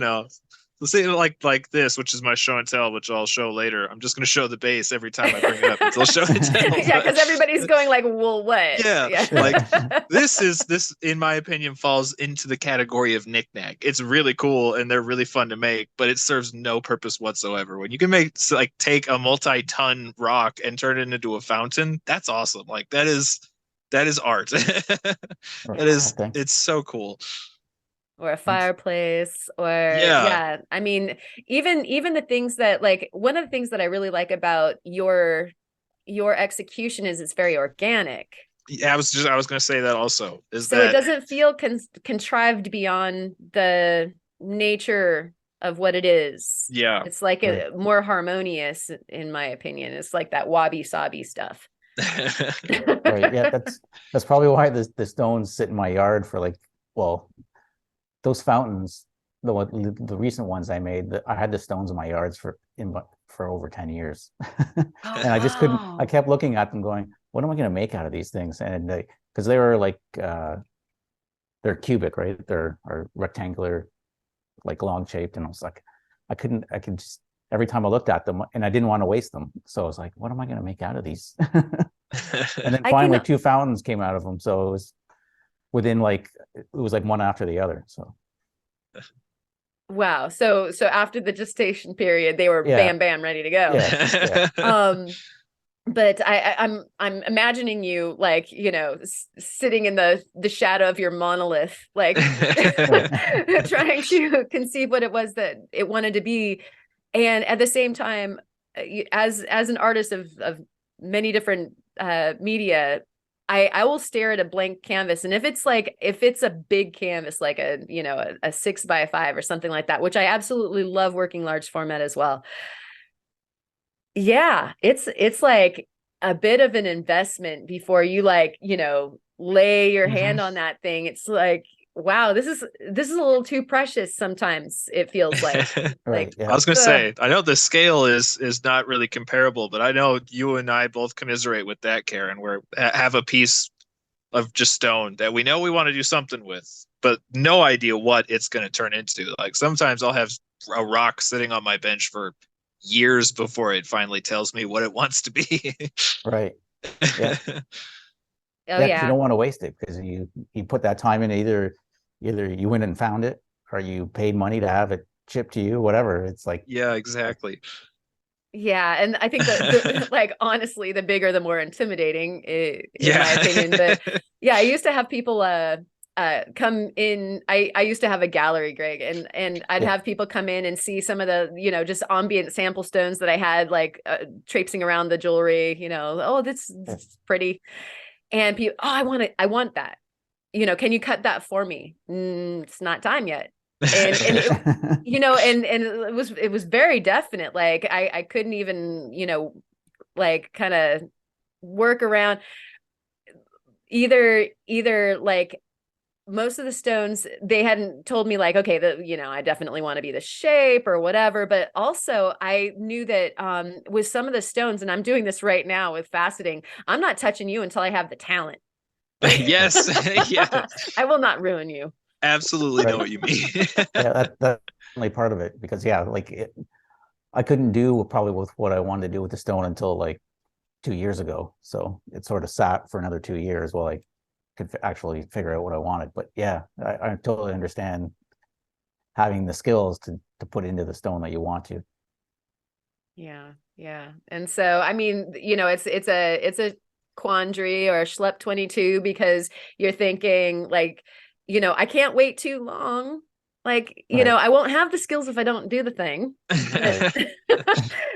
Speaker 3: let's say like this, which is my show and tell, which I'll show later. I'm just going to show the base every time I bring it up until show and tell.
Speaker 1: Yeah, because everybody's going like, well, what?
Speaker 3: Yeah. Like this in my opinion falls into the category of knickknack. It's really cool and they're really fun to make, but it serves no purpose whatsoever. When you can take a multi-ton rock and turn it into a fountain, that's awesome. Like that is art. It's so cool.
Speaker 1: Or a fireplace, or I mean, even the things that, like, one of the things that I really like about your execution is it's very organic.
Speaker 3: Yeah, I was going to say that also.
Speaker 1: It doesn't feel contrived beyond the nature of what it is.
Speaker 3: Yeah,
Speaker 1: it's like more harmonious, in my opinion. It's like that wabi sabi stuff.
Speaker 2: Right. Yeah, that's probably why the stones sit in my yard for those fountains, the recent ones I made, I had the stones in my yards for over 10 years. And I just couldn't, I kept looking at them going, what am I going to make out of these things? And because they were like, they're cubic, right? They're rectangular, like long shaped. And I was like, I could just, every time I looked at them, and I didn't want to waste them. So I was like, what am I going to make out of these? And then finally 2 fountains came out of them. So it was it was like one after the other. So
Speaker 1: wow. So after the gestation period, they were bam ready to go.
Speaker 2: Yeah.
Speaker 1: But I'm imagining you like, sitting in the shadow of your monolith, like trying to conceive what it was that it wanted to be. And at the same time, as an artist of many different media, I will stare at a blank canvas. And if it's a big canvas, like a 6x5 or something like that, which I absolutely love working large format as well. Yeah, it's like a bit of an investment before you lay your hand on that thing. It's like, wow, this is a little too precious sometimes, it feels like.
Speaker 2: Right. Yeah.
Speaker 3: I was gonna say, I know the scale is not really comparable, but I know you and I both commiserate with that, Karen, where have a piece of just stone that we know we want to do something with, but no idea what it's going to turn into. Like sometimes I'll have a rock sitting on my bench for years before it finally tells me what it wants to be.
Speaker 2: Right. Yeah.
Speaker 1: Yeah.
Speaker 2: You don't want to waste it, because you put that time in, either you went and found it, or you paid money to have it shipped to you, whatever. It's like,
Speaker 3: yeah, exactly.
Speaker 1: Yeah, and I think that like honestly, the bigger the more intimidating, in my opinion. But yeah, I used to have people come in. I used to have a gallery, Greg, and I'd have people come in and see some of the just ambient sample stones that I had, like traipsing around the jewelry. Oh, this is pretty, and people, oh, I want that. Can you cut that for me? It's not time yet. And it was very definite. Like I couldn't even like kind of work around either like most of the stones, they hadn't told me like, okay, I definitely want to be the shape or whatever. But also I knew that with some of the stones, and I'm doing this right now with faceting, I'm not touching you until I have the talent.
Speaker 3: Yes. Yes.
Speaker 1: I will not ruin you.
Speaker 3: Absolutely know what you mean.
Speaker 2: Yeah, that's definitely part of it, because I couldn't do probably with what I wanted to do with the stone until like 2 years ago. So it sort of sat for another 2 years while I could actually figure out what I wanted. But yeah, I totally understand having the skills to put into the stone that you want to.
Speaker 1: Yeah. Yeah. And so, I mean, it's a quandary or a schlep 22, because you're thinking like, I can't wait too long. Like,
Speaker 2: Right.
Speaker 1: I won't have the skills if I don't do the thing.
Speaker 2: Right.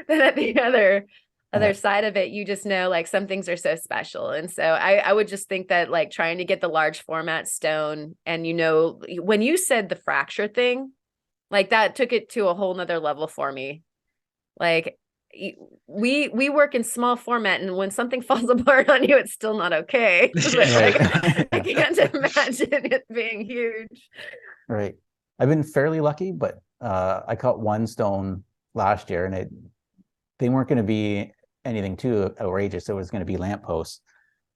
Speaker 1: Then at the other
Speaker 2: Yeah.
Speaker 1: side of it, you just know like some things are so special. And so I would just think that like trying to get the large format stone, and when you said the fracture thing, like that took it to a whole nother level for me. Like we work in small format, and when something falls apart on you, it's still not okay. But
Speaker 2: Right.
Speaker 1: I can't imagine it being huge.
Speaker 2: Right. I've been fairly lucky, but I caught one stone last year, and they weren't going to be anything too outrageous. It was going to be lampposts,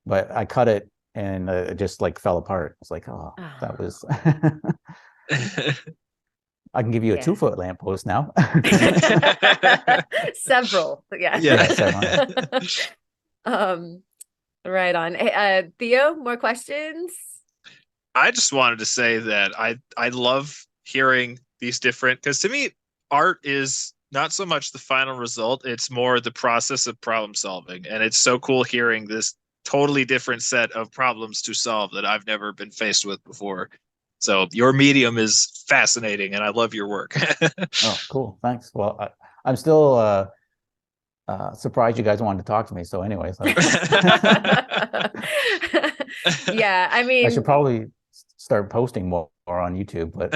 Speaker 2: but I cut it and it just like fell apart. It's like, oh, that was. I can give you a
Speaker 1: Yeah.
Speaker 2: 2-foot lamppost now.
Speaker 1: Several, yeah.
Speaker 3: Yeah.
Speaker 1: Several. Right on. Hey, Theo, more questions?
Speaker 3: I just wanted to say that I love hearing these different, because to me, art is not so much the final result, it's more the process of problem solving. And it's so cool hearing this totally different set of problems to solve that I've never been faced with before. So your medium is fascinating, and I love your work.
Speaker 2: Oh, cool. Thanks. Well, I'm still surprised you guys wanted to talk to me. So anyways,
Speaker 1: yeah, I mean,
Speaker 2: I should probably start posting more on YouTube, but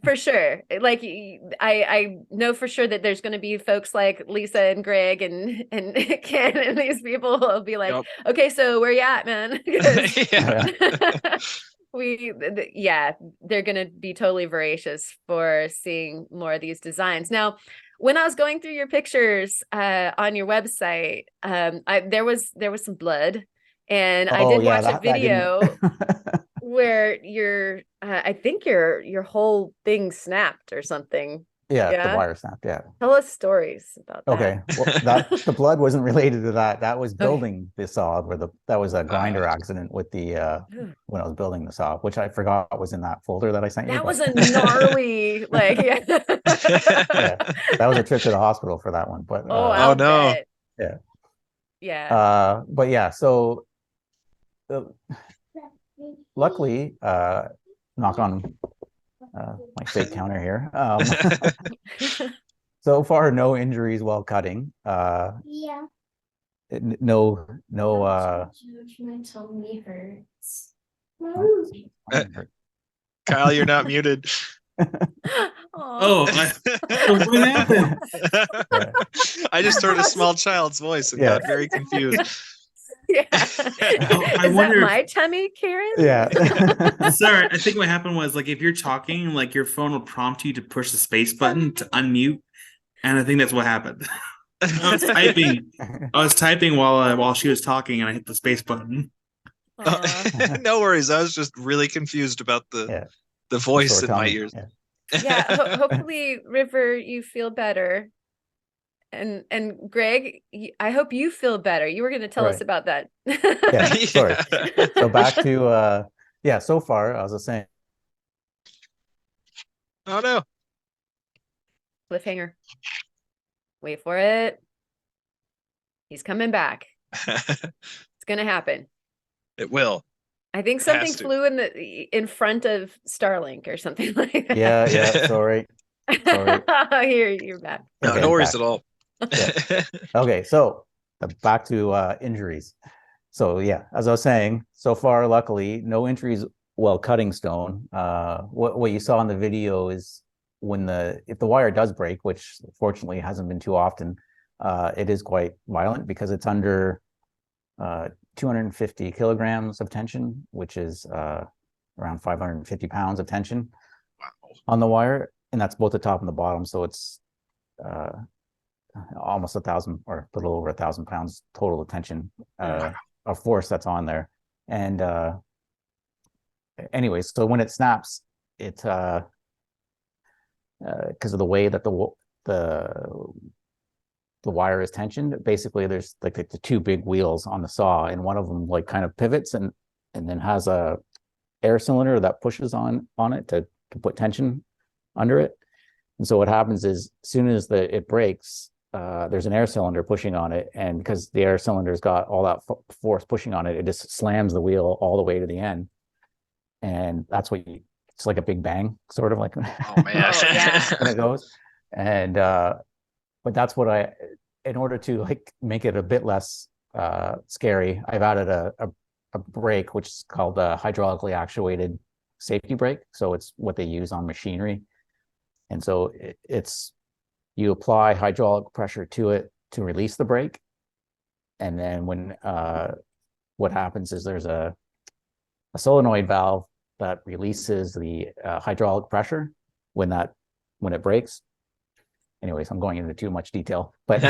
Speaker 1: for sure. Like I know for sure that there's going to be folks like Lisa and Greg and Ken, and these people will be like,
Speaker 3: Yep.
Speaker 1: okay, so where you at, man? They're going to be totally voracious for seeing more of these designs. Now, when I was going through your pictures on your website, there was some blood, and I did watch a video where I think your whole thing snapped or something.
Speaker 2: Yeah, the wire snapped. Yeah.
Speaker 1: Tell us stories about that.
Speaker 2: Okay. Well, the blood wasn't related to that. That was building the saw, that was a grinder accident with the when I was building the saw, which I forgot was in that folder that I sent you.
Speaker 1: That was a gnarly, yeah.
Speaker 2: That was a trip to the hospital for that one. But
Speaker 1: I'll
Speaker 3: no.
Speaker 1: bet.
Speaker 2: Yeah.
Speaker 1: Yeah.
Speaker 2: But yeah, so luckily, knock on my fake counter here. So far, no injuries while cutting.
Speaker 4: Yeah.
Speaker 2: No.
Speaker 4: My tummy hurts.
Speaker 3: Kyle, you're not muted.
Speaker 5: What happened?
Speaker 3: I just heard a small child's voice and got very confused.
Speaker 1: Yeah.
Speaker 5: I
Speaker 1: Is
Speaker 5: wonder
Speaker 1: that my tummy, Karen?
Speaker 2: Yeah.
Speaker 5: Sorry, I think what happened was like if you're talking, like your phone will prompt you to push the space button to unmute, and I think that's what happened. I was typing while she was talking, and I hit the space button.
Speaker 3: No worries. I was just really confused about the voice in my ears.
Speaker 1: Hopefully, River, you feel better. And Greg, I hope you feel better. You were going to tell us about that.
Speaker 2: Sorry. So back to so far, I was saying.
Speaker 3: Oh no.
Speaker 1: Cliffhanger. Wait for it. He's coming back. It's going to happen.
Speaker 3: It will.
Speaker 1: I think something flew in front of Starlink or something like that.
Speaker 2: Yeah, sorry.
Speaker 1: Here, you're back.
Speaker 3: No worries at all.
Speaker 2: Okay, so back to injuries. So yeah, as I was saying, so far, luckily, no injuries while cutting stone. What you saw in the video is if the wire does break, which fortunately hasn't been too often, it is quite violent because it's under 250 kilograms of tension, which is around 550 pounds of tension on the wire, and that's both the top and the bottom. So it's almost 1,000 or a little over 1,000 pounds total of tension of force that's on there. And anyways, so when it snaps, it because of the way that the wire is tensioned, basically there's like the two big wheels on the saw, and one of them like kind of pivots and then has a air cylinder that pushes on it to put tension under it. And so what happens is, as soon as it breaks, there's an air cylinder pushing on it, and because the air cylinder's got all that force pushing on it, it just slams the wheel all the way to the end, and that's what it's like a big bang, sort of like
Speaker 3: Oh man.
Speaker 2: when it goes. And but that's what in order to like make it a bit less scary, I've added a brake, which is called a hydraulically actuated safety brake. So it's what they use on machinery. And so it's you apply hydraulic pressure to it to release the brake. And then when what happens is there's a solenoid valve that releases the hydraulic pressure when it breaks. Anyways, I'm going into too much detail, but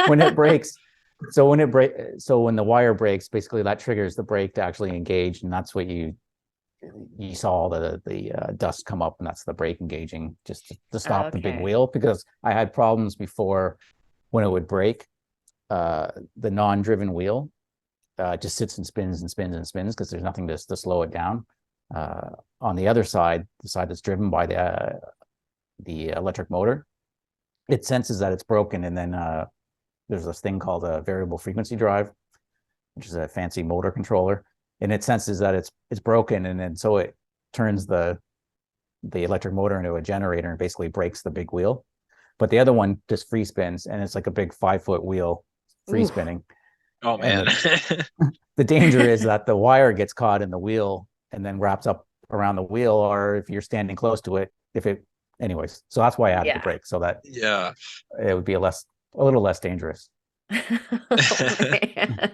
Speaker 2: when it breaks, so when the wire breaks, basically that triggers the brake to actually engage, and that's what you saw the dust come up, and that's the brake engaging just to stop the big wheel. Because I had problems before when it would break, the non-driven wheel just sits and spins and spins and spins because there's nothing to slow it down. On the other side, the side that's driven by the electric motor, it senses that it's broken, and then there's this thing called a variable frequency drive, which is a fancy motor controller, and it senses that it's broken, and then so it turns the electric motor into a generator and basically breaks the big wheel. But the other one just free spins, and it's like a big 5-foot wheel free spinning.
Speaker 3: Oh man.
Speaker 2: The danger is that the wire gets caught in the wheel and then wraps up around the wheel, or if you're standing close to it, anyways. So that's why I added the brake, so that it would be a little less dangerous.
Speaker 1: Oh, man.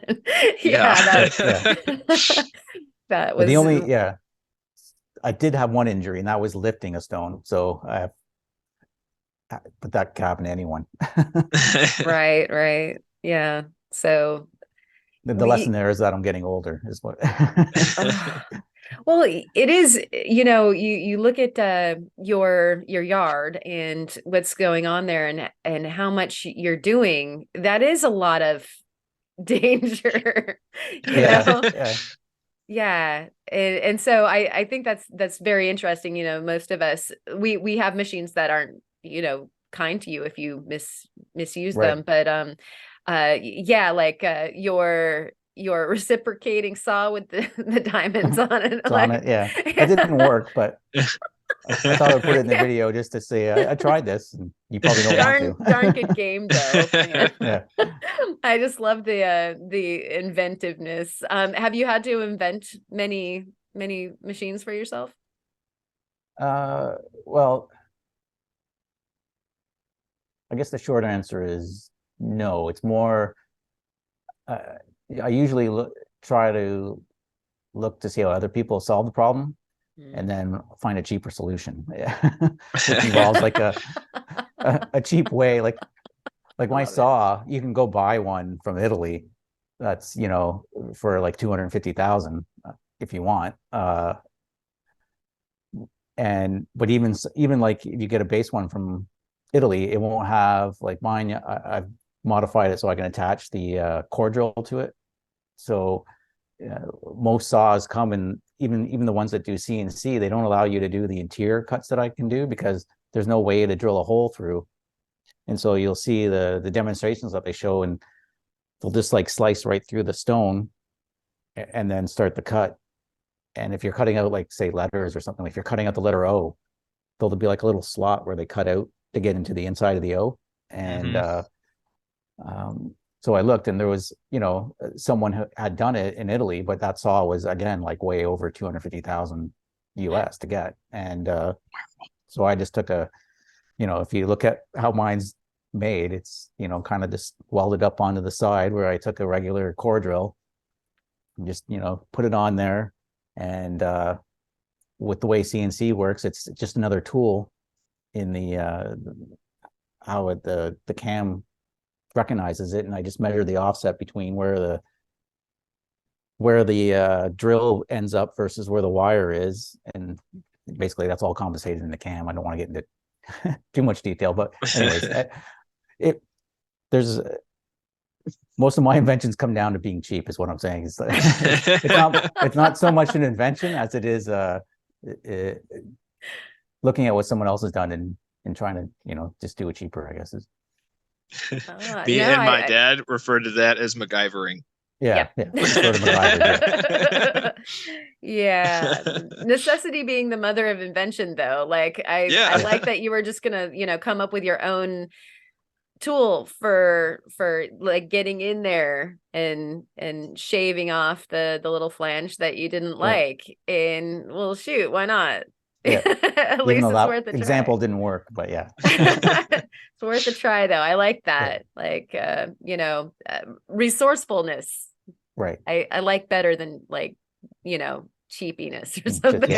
Speaker 1: That was
Speaker 2: the only I did have one injury, and that was lifting a stone. So but that could happen to anyone.
Speaker 1: right. Yeah. So
Speaker 2: the lesson there is that I'm getting older is what.
Speaker 1: Well, it is, you look at your yard and what's going on there, and how much you're doing. That is a lot of danger. you know? Yeah. And so I think that's very interesting. Most of us, we have machines that aren't, kind to you if you misuse them. But your reciprocating saw with the diamonds on it.
Speaker 2: It didn't work, but I thought I'd put it in the video just to say I tried this, and you probably don't want to.
Speaker 1: Darn good game though. Yeah. I just love the inventiveness. Have you had to invent many machines for yourself?
Speaker 2: Well, I guess the short answer is no. It's more I usually try to look to see how other people solve the problem, and then find a cheaper solution, which involves like a cheap way. Like my saw, you can go buy one from Italy that's for like 250,000 if you want. But even like if you get a base one from Italy, it won't have like mine. I've modified it so I can attach the core drill to it. So most saws come in, even the ones that do CNC, they don't allow you to do the interior cuts that I can do because there's no way to drill a hole through. And so you'll see the demonstrations that they show, and they'll just like slice right through the stone and then start the cut. And if you're cutting out like say letters or something, if you're cutting out the letter O, there'll be like a little slot where they cut out to get into the inside of the O. And so I looked, and there was, someone who had done it in Italy, but that saw was again like way over 250,000 US to get. And so I just took if you look at how mine's made. It's, kind of just welded up onto the side where I took a regular core drill and just, put it on there. And with the way CNC works, it's just another tool in how the cam recognizes it. And I just measure the offset between where the drill ends up versus where the wire is. And basically that's all compensated in the cam. I don't want to get into too much detail, but anyways, there's most of my inventions come down to being cheap, is what I'm saying. It's not so much an invention as it is looking at what someone else has done and trying to just do it cheaper, I guess.
Speaker 3: Me and my dad referred to that as MacGyvering.
Speaker 2: Yeah, sort of MacGyver,
Speaker 1: yeah. Necessity being the mother of invention, though. Like I like that you were just gonna come up with your own tool for like getting in there and shaving off the little flange that you didn't like. And well, shoot, why not?
Speaker 2: Yeah.
Speaker 1: At least it's worth a try.
Speaker 2: Example didn't work, but yeah.
Speaker 1: It's worth a try, though. I like that. Yeah. Like resourceful-ness.
Speaker 2: Right.
Speaker 1: I like better than like cheapiness or something.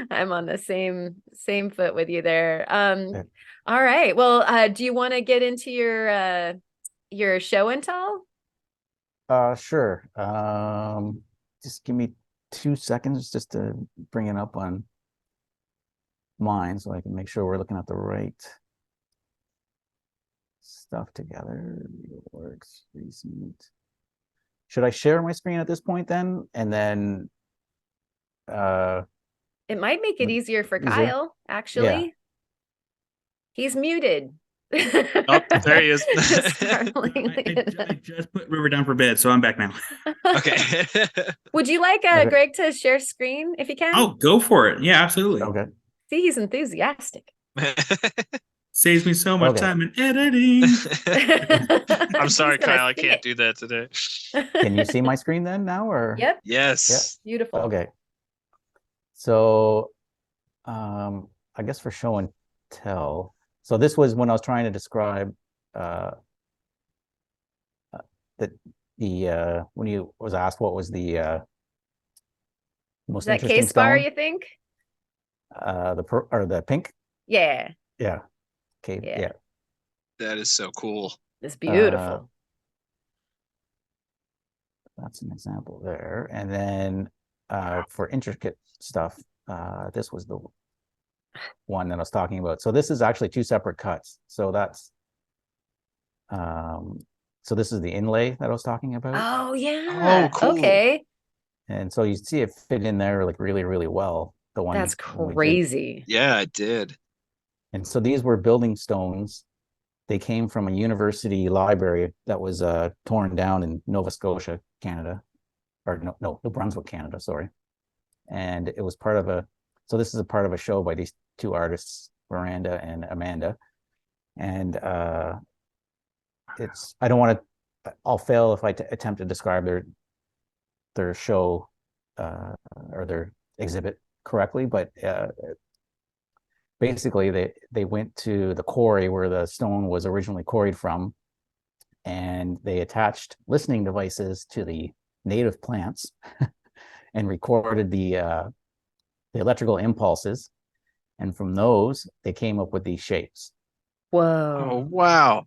Speaker 1: I'm on the same foot with you there.
Speaker 2: Yeah.
Speaker 1: All right. Well, do you want to get into your show and tell?
Speaker 2: Sure. Just give me 2 seconds just to bring it up on mine so I can make sure we're looking at the right stuff together. Works recent. Should I share my screen at this point then? And then
Speaker 1: it might make it easier for Kyle, actually. Yeah. He's muted.
Speaker 3: Oh, there he is.
Speaker 5: I just put River down for bed, so I'm back now.
Speaker 3: Okay.
Speaker 1: Would you like Greg to share screen if you can?
Speaker 5: Oh, go for it. Yeah, absolutely.
Speaker 2: Okay.
Speaker 1: See, he's enthusiastic.
Speaker 5: Saves me so much time in editing.
Speaker 3: I'm sorry, Kyle. I can't do that today.
Speaker 2: Can you see my screen then now, or?
Speaker 1: Yep.
Speaker 3: Yes.
Speaker 1: Yep. Beautiful.
Speaker 2: Okay. So, I guess for show and tell. So this was when I was trying to describe that when you was asked what was the most
Speaker 1: that
Speaker 2: interesting
Speaker 1: case bar,
Speaker 2: stone?
Speaker 1: you think?
Speaker 2: The pink?
Speaker 1: Yeah.
Speaker 2: Yeah. Okay. Yeah.
Speaker 3: That is so cool.
Speaker 1: It's beautiful.
Speaker 2: That's an example there. And then for intricate stuff, this was the one that I was talking about. So this is actually 2 separate cuts. So that's so this is the inlay that I was talking about.
Speaker 1: Oh yeah.
Speaker 3: Oh, cool.
Speaker 1: Okay.
Speaker 2: And so you see it fit in there like really, really well. The one
Speaker 1: that's crazy.
Speaker 3: Yeah, it did.
Speaker 2: And so these were building stones. They came from a university library that was torn down in Nova Scotia, Canada, or no, New Brunswick, Canada. Sorry. And it was part of so this is a part of a show by these 2 artists, Miranda and Amanda. And I'll fail if I attempt to describe their show or their exhibit correctly, but basically they went to the quarry where the stone was originally quarried from, and they attached listening devices to the native plants and recorded the electrical impulses, and from those they came up with these shapes.
Speaker 1: Whoa.
Speaker 3: Oh wow.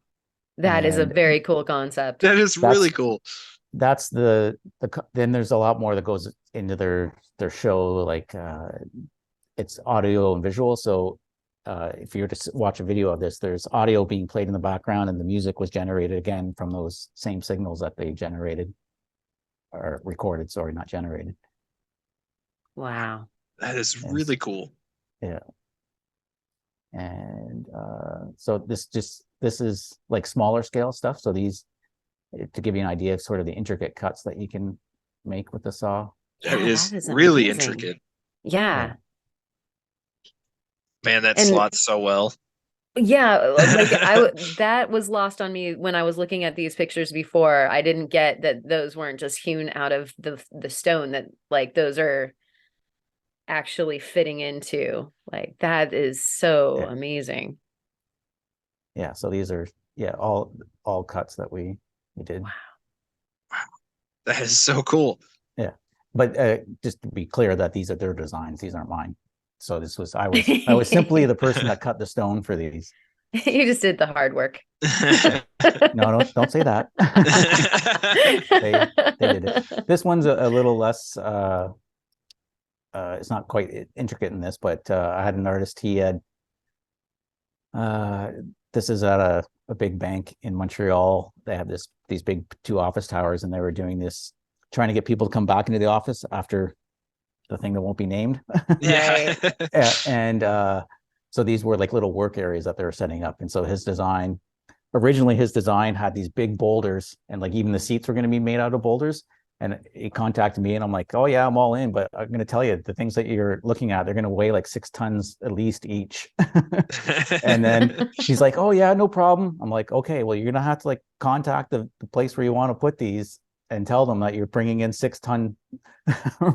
Speaker 1: That is a very cool concept.
Speaker 3: That is really cool.
Speaker 2: That's then there's a lot more that goes into their show, like it's audio and visual. So if you were to watch a video of this, there's audio being played in the background, and the music was generated again from those same signals that they generated or recorded. Sorry, not generated.
Speaker 1: Wow.
Speaker 3: That is really cool.
Speaker 2: Yeah. And so this is like smaller scale stuff. So these, to give you an idea of sort of the intricate cuts that you can make with the saw.
Speaker 3: That is really intricate.
Speaker 1: Yeah.
Speaker 3: Man, that slots so well.
Speaker 1: Yeah, like that was lost on me when I was looking at these pictures before. I didn't get that those weren't just hewn out of the stone, that like those are actually fitting into. Like that is so amazing.
Speaker 2: Yeah, so these are all cuts that we did.
Speaker 3: Wow, that is so cool.
Speaker 2: Yeah, but just to be clear that these are their designs; these aren't mine. So I was simply the person that cut the stone for these.
Speaker 1: You just did the hard work.
Speaker 2: No, don't say that. They did it. This one's a little less. It's not quite intricate in this, but I had an artist. He had. This is at a big bank in Montreal. They have these big 2 office towers, and they were doing this, trying to get people to come back into the office after the thing that won't be named.
Speaker 3: Yeah.
Speaker 2: And so these were like little work areas that they were setting up. And so originally his design had these big boulders, and like even the seats were going to be made out of boulders. And he contacted me, and I'm like, oh yeah, I'm all in, but I'm going to tell you, the things that you're looking at, they're going to weigh like 6 tons at least each. And then he's like, oh yeah, no problem. I'm like, okay, well, you're going to have to like contact the place where you want to put these and tell them that you're bringing in 6-ton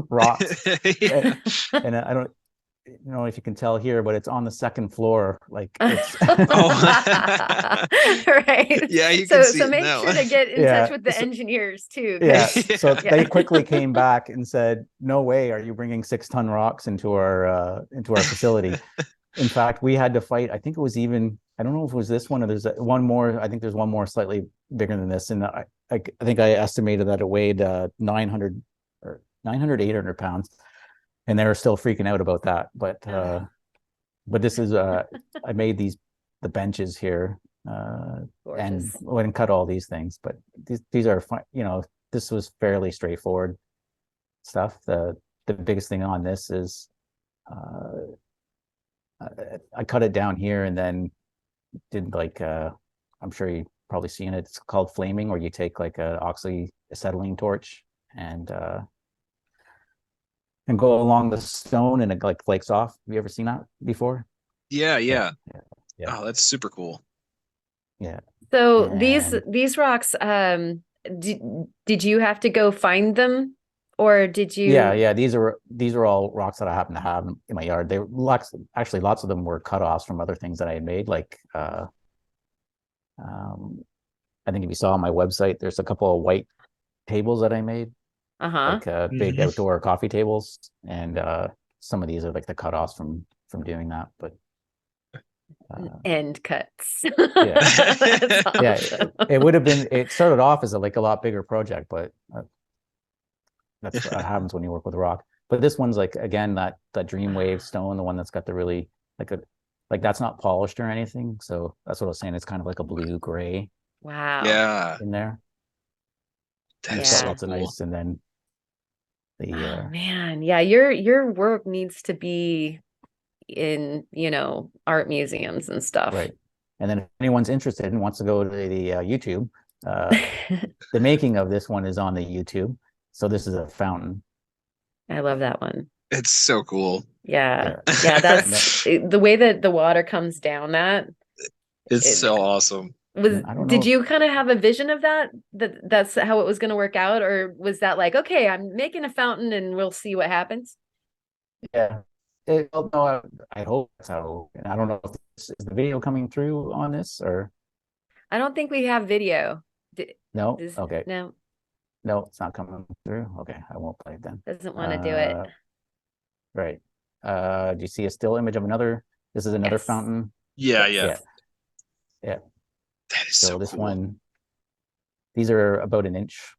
Speaker 2: rocks.
Speaker 3: Yeah.
Speaker 2: And I don't know if you can tell here, but it's on the 2nd floor. Like it's
Speaker 3: Oh.
Speaker 1: Right.
Speaker 3: Yeah, you can see
Speaker 1: so
Speaker 3: it
Speaker 1: make
Speaker 3: now.
Speaker 1: sure to get in
Speaker 2: Yeah,
Speaker 1: touch with the
Speaker 2: so-
Speaker 1: engineers too.
Speaker 2: yeah.
Speaker 1: 'cause-
Speaker 2: So
Speaker 1: Yeah.
Speaker 2: they quickly came back and said, no way are you bringing 6-ton rocks into our facility. In fact, we had to fight. I think it was even, I don't know if it was this one or there's one more. I think there's one more slightly bigger than this. And I think I estimated that it weighed 900 or 900, 800 pounds. And they were still freaking out about that. But this is, I made the benches here and
Speaker 1: Gorgeous.
Speaker 2: went and cut all these things. But these are fun. This was fairly straightforward stuff. The biggest thing on this is I cut it down here and then did like I'm sure you've probably seen it. It's called flaming, where you take like a oxyacetylene torch and go along the stone and it like flakes off. Have you ever seen that before?
Speaker 3: Yeah.
Speaker 2: Yeah.
Speaker 3: Oh, that's super cool.
Speaker 2: Yeah.
Speaker 1: So
Speaker 2: And-
Speaker 1: these rocks, did you have to go find them, or did you?
Speaker 2: Yeah. These are all rocks that I happen to have in my yard. Lots of them were cut-offs from other things that I had made. Like I think if you saw on my website, there's a couple of white tables that I made.
Speaker 1: Uh-huh.
Speaker 2: Like big
Speaker 3: Mhm.
Speaker 2: outdoor coffee tables, and some of these are like the cutoffs from doing that. But
Speaker 1: End cuts.
Speaker 2: Yeah.
Speaker 1: That's
Speaker 2: yeah,
Speaker 1: awesome.
Speaker 2: it would have been. It started off as a lot bigger project, but that's what happens when you work with rock. But this one's like, again, that Dreamwave stone, the one that's got the really like that's not polished or anything. So that's what I was saying. It's kind of like a blue gray
Speaker 1: Wow.
Speaker 3: Yeah.
Speaker 2: in there.
Speaker 3: That's
Speaker 2: It's
Speaker 1: Yeah.
Speaker 2: got
Speaker 3: so
Speaker 2: lots of
Speaker 3: cool.
Speaker 2: nice, and then the
Speaker 1: Oh man. Yeah, your work needs to be in, art museums and stuff.
Speaker 2: right. And then if anyone's interested and wants to go to the YouTube, the making of this one is on the YouTube. So this is a fountain.
Speaker 1: I love that one.
Speaker 3: It's so cool.
Speaker 1: Yeah. Yeah, that's the way that the water comes down
Speaker 3: It's so awesome.
Speaker 1: was
Speaker 2: I don't
Speaker 1: did
Speaker 2: know.
Speaker 1: you kind of have a vision of that's how it was going to work out, or was that like, okay, I'm making a fountain and we'll see what happens?
Speaker 2: Yeah. Well, no, I hope so. And I don't know if is the video coming through on this or
Speaker 1: I don't think we have video.
Speaker 2: no.
Speaker 1: Does-
Speaker 2: Okay.
Speaker 1: No,
Speaker 2: No, it's not coming through. Okay, I won't play it then.
Speaker 1: doesn't want to do it.
Speaker 2: Right. Do you see a still image of another? This is another
Speaker 1: Yes.
Speaker 2: fountain.
Speaker 3: Yeah.
Speaker 1: Yes.
Speaker 2: Yeah.
Speaker 3: That is
Speaker 2: So
Speaker 3: so
Speaker 2: this
Speaker 3: cool.
Speaker 2: one, these are about an inch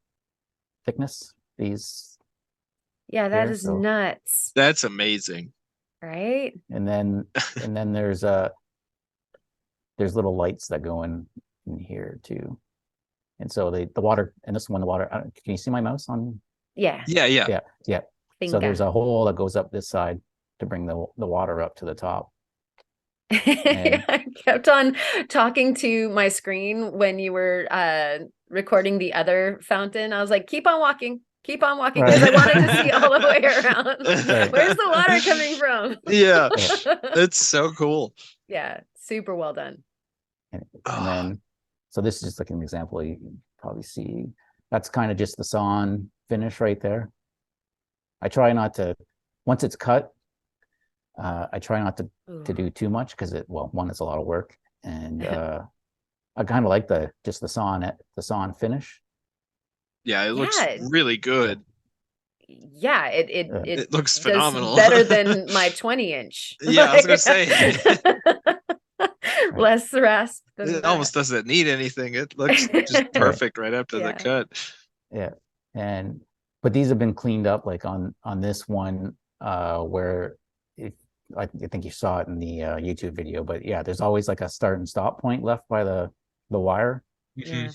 Speaker 2: thickness. These,
Speaker 1: Yeah, that
Speaker 2: Here,
Speaker 1: is
Speaker 2: so-
Speaker 1: nuts,
Speaker 3: That's amazing.
Speaker 1: right?
Speaker 2: and then there's little lights that go in here too. And so the water, and this one, the water, can you see my mouse on?
Speaker 1: Yeah.
Speaker 3: Yeah.
Speaker 2: Yeah. So
Speaker 1: Bingo.
Speaker 2: there's a hole that goes up this side to bring the water up to the top.
Speaker 1: I kept on talking to my screen when you were recording the other fountain. I was like, keep on walking, because I wanted to see all the way around.
Speaker 2: Right.
Speaker 1: Where's the water coming from?
Speaker 3: Yeah. It's so cool.
Speaker 1: Yeah, super well done.
Speaker 2: And then, so this is just like an example. You can probably see that's kind of just the sawn finish right there. I try not to, once it's cut, I try not to do too much because one, it's a lot of work. and I kind of like the sawn finish.
Speaker 3: Yeah, it looks
Speaker 1: Yeah.
Speaker 3: really good.
Speaker 1: Yeah, it
Speaker 3: It looks
Speaker 1: does
Speaker 3: phenomenal.
Speaker 1: better than my 20-inch.
Speaker 3: Yeah, I was gonna say.
Speaker 1: Less rasp than
Speaker 3: It
Speaker 1: that.
Speaker 3: almost doesn't need anything. It looks just perfect right after the
Speaker 1: Yeah.
Speaker 3: cut.
Speaker 2: Yeah, but these have been cleaned up, like on this one, where I think you saw it in the YouTube video, but yeah, there's always like a start and stop point left by the wire.
Speaker 1: Yeah.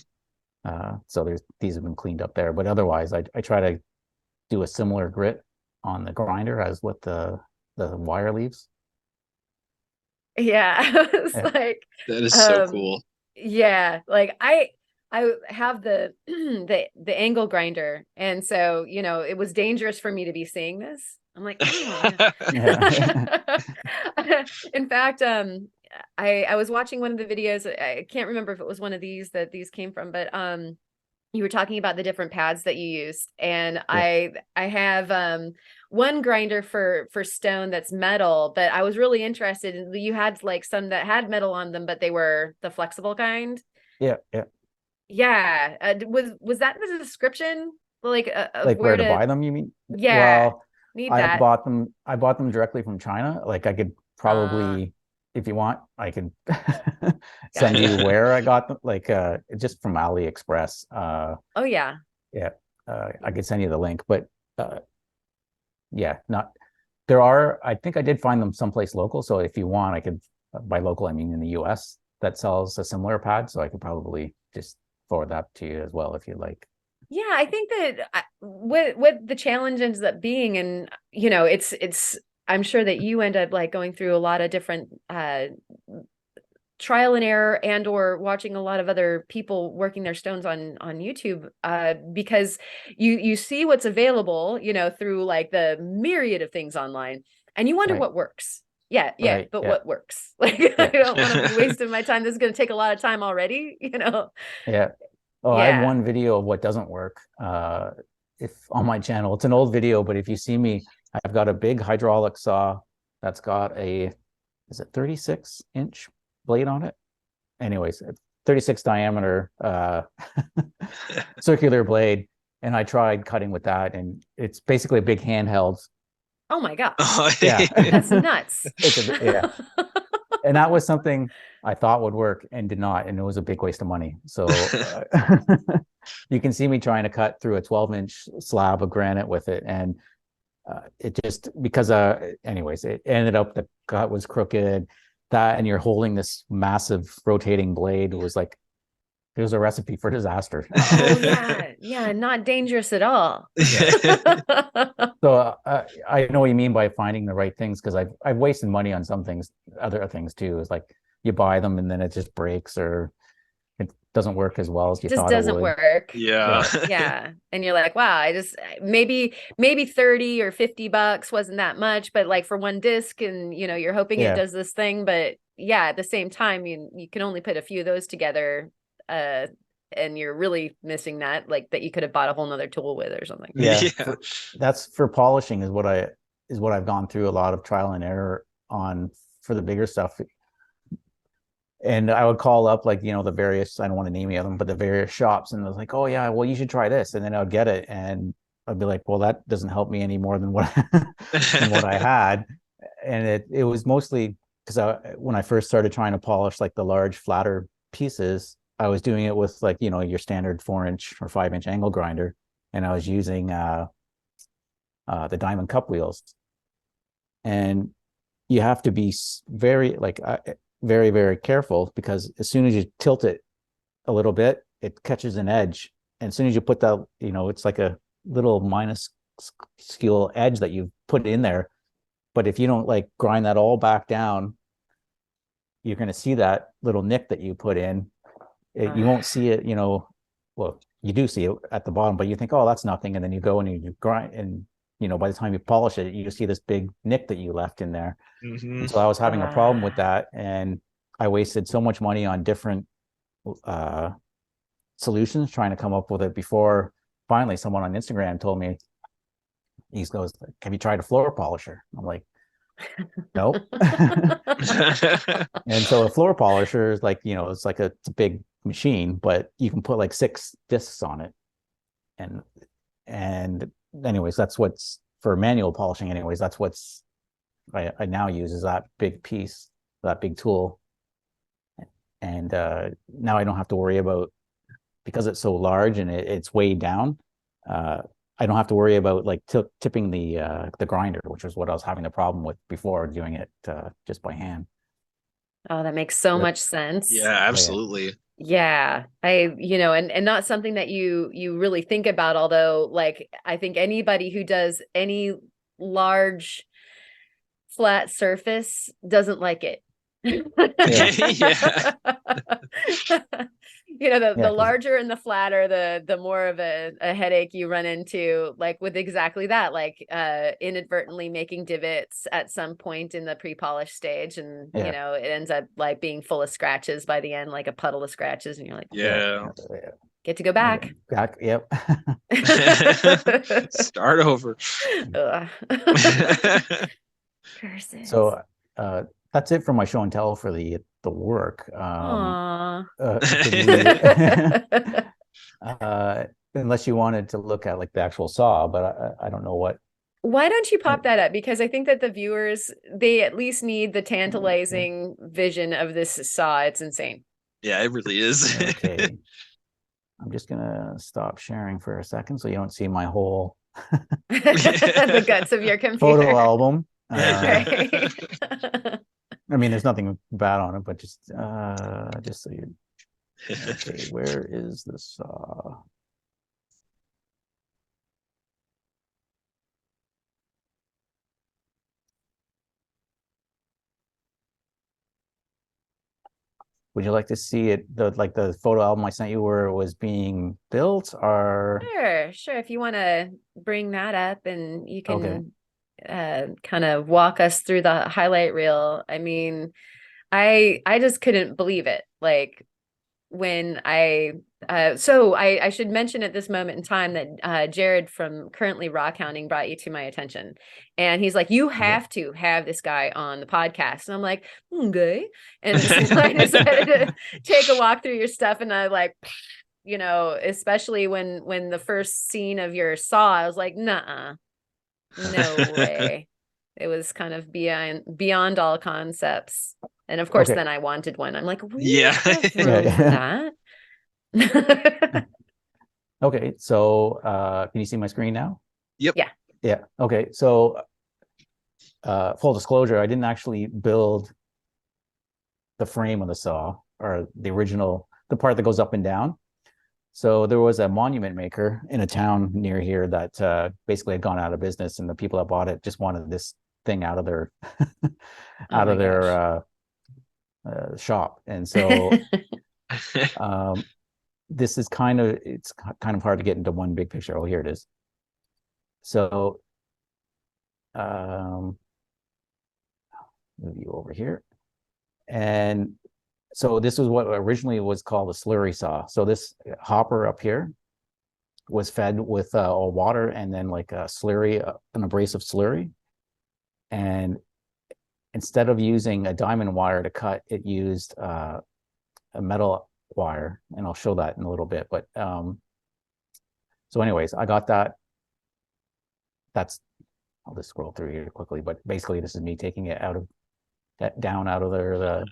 Speaker 2: So these have been cleaned up there, but otherwise I try to do a similar grit on the grinder as what the wire leaves.
Speaker 1: Yeah. It's
Speaker 2: Yeah.
Speaker 1: like
Speaker 3: That is so cool.
Speaker 1: yeah, like I have the the angle grinder, and so it was dangerous for me to be seeing this. I'm like, oh,
Speaker 2: Yeah.
Speaker 1: in fact, I was watching one of the videos. I can't remember if it was one of these that these came from, but you were talking about the different pads that you used, and
Speaker 2: Yeah.
Speaker 1: I have one grinder for stone that's metal, but I was really interested in, you had like some that had metal on them, but they were the flexible kind.
Speaker 2: Yeah.
Speaker 1: Was that the description, like of
Speaker 2: Like where to buy them, you mean?
Speaker 1: Yeah,
Speaker 2: Well,
Speaker 1: need
Speaker 2: I
Speaker 1: that.
Speaker 2: bought them directly from China. Like I could probably, if you want, I can send you where I got them, like just from AliExpress.
Speaker 1: Oh yeah.
Speaker 2: Yeah, I could send you the link, but yeah, there are, I think I did find them someplace local. So if you want, I could, by local, I mean in the US, that sells a similar pad. So I could probably just forward that to you as well if you like.
Speaker 1: Yeah, I think that what the challenge ends up being, and it's I'm sure that you end up like going through a lot of different trial and error, and or watching a lot of other people working their stones on YouTube, because you see what's available, through like the myriad of things online, and you wonder
Speaker 2: Right.
Speaker 1: what works. Yeah,
Speaker 2: Right,
Speaker 1: but
Speaker 2: yeah.
Speaker 1: what works? Like I don't want to be wasting my time. This is going to take a lot of time already,
Speaker 2: Yeah. Oh, I have
Speaker 1: Yeah.
Speaker 2: one video of what doesn't work. If on my channel, it's an old video, but if you see me, I've got a big hydraulic saw that's got is it 36-inch blade on it? Anyways, 36 diameter circular blade, and I tried cutting with that, and it's basically a big handheld.
Speaker 1: Oh my gosh.
Speaker 2: Yeah,
Speaker 1: That's nuts.
Speaker 2: yeah. And that was something I thought would work and did not, and it was a big waste of money. So you can see me trying to cut through a 12-inch slab of granite with it, and it just, because anyways, it ended up, the cut was crooked. That, and you're holding this massive rotating blade, was like, it was a recipe for disaster.
Speaker 1: Oh yeah, not dangerous at all.
Speaker 2: So I know what you mean by finding the right things, because I've wasted money on some things, other things too. Is like you buy them and then it just breaks, or it doesn't work as well as you
Speaker 1: just
Speaker 2: thought
Speaker 1: doesn't
Speaker 2: it would.
Speaker 1: work.
Speaker 3: Yeah.
Speaker 1: And you're like, wow, I just maybe 30 or $50 wasn't that much, but like for one disc, and you're hoping it does this thing, but yeah, at the same time, you can only put a few of those together, and you're really missing that, like that you could have bought a whole nother tool with or something.
Speaker 2: Yeah. That's for polishing is what I've gone through a lot of trial and error on for the bigger stuff. And I would call up, like, the various, I don't want to name any of them, but the various shops, and I was like, oh yeah, well, you should try this. And then I would get it, and I'd be like, well, that doesn't help me any more than what I had. And it was mostly because when I first started trying to polish like the large flatter pieces, I was doing it with like, your standard 4-inch or 5-inch angle grinder, and I was using the diamond cup wheels. And you have to be very very, very careful, because as soon as you tilt it a little bit, it catches an edge. And as soon as you put that, it's like a little minuscule edge that you put in there. But if you don't like grind that all back down, you're going to see that little nick that you put in. You won't see it, well, you do see it at the bottom, but you think, oh, that's nothing. And then you go and you grind, and by the time you polish it, you see this big nick that you left in there. And so I was having a problem with that, and I wasted so much money on different solutions trying to come up with it, before finally someone on Instagram told me, he goes, have you tried a floor polisher? I'm like, Nope. And so a floor polisher is like, it's like it's a big machine, but you can put like 6 discs on it. And anyways, that's what's for manual polishing. Anyways, that's what's I now use is that big piece, that big tool. And now I don't have to worry about, because it's so large and it's weighed down. I don't have to worry about like tipping the grinder, which was what I was having the problem with before, doing it just by hand.
Speaker 1: Oh, that makes so
Speaker 2: Yep.
Speaker 1: much sense.
Speaker 3: Yeah, absolutely.
Speaker 1: Yeah, and not something that you really think about, although like I think anybody who does any large flat surface doesn't like it.
Speaker 3: Yeah.
Speaker 1: The larger and the flatter, the more of a headache you run into, like with exactly that, like inadvertently making divots at some point in the pre-polish stage, and it ends up like being full of scratches by the end, like a puddle of scratches, and you're like,
Speaker 3: Yeah.
Speaker 1: get to go back.
Speaker 2: Yep.
Speaker 3: Start over.
Speaker 1: Curses.
Speaker 2: So that's it for my show and tell for the work. Unless you wanted to look at like the actual saw, but I don't know what.
Speaker 1: Why don't you pop that up? Because I think that the viewers, they at least need the tantalizing vision of this saw. It's insane.
Speaker 3: Yeah, it really is.
Speaker 2: Okay. I'm just gonna stop sharing for a second so you don't see my whole
Speaker 1: the guts of your computer
Speaker 2: photo album.
Speaker 1: Right.
Speaker 2: I mean, there's nothing bad on it, but just so you. Okay, where is the saw? Would you like to see it, the photo album I sent you where it was being built, or?
Speaker 1: Sure. If you want to bring that up, and you can
Speaker 2: Okay.
Speaker 1: kind of walk us through the highlight reel. I mean, I just couldn't believe it. Like when so I should mention at this moment in time that Jared from Currently Rockhounding brought you to my attention, and he's like, you have to have this guy on the podcast, and I'm like, okay. And so I decided to take a walk through your stuff, and I like, especially when the first scene of your saw, I was like, nah, no way. It was kind of beyond all concepts. And of course, then I wanted one. I'm like, we have room for that.
Speaker 2: Okay, so can you see my screen now?
Speaker 3: Yep.
Speaker 2: Yeah. Okay, so full disclosure, I didn't actually build the frame of the saw, or the part that goes up and down. So there was a monument maker in a town near here that basically had gone out of business, and the people that bought it just wanted this thing out of their shop. And so this is it's kind of hard to get into one big picture. Oh, here it is. So move you over here. And so this was what originally was called a slurry saw. So this hopper up here was fed with water and then like a slurry, an abrasive slurry. And instead of using a diamond wire to cut, it used a metal wire, and I'll show that in a little bit. But so anyways, I got that. I'll just scroll through here quickly, but basically this is me taking it down out of their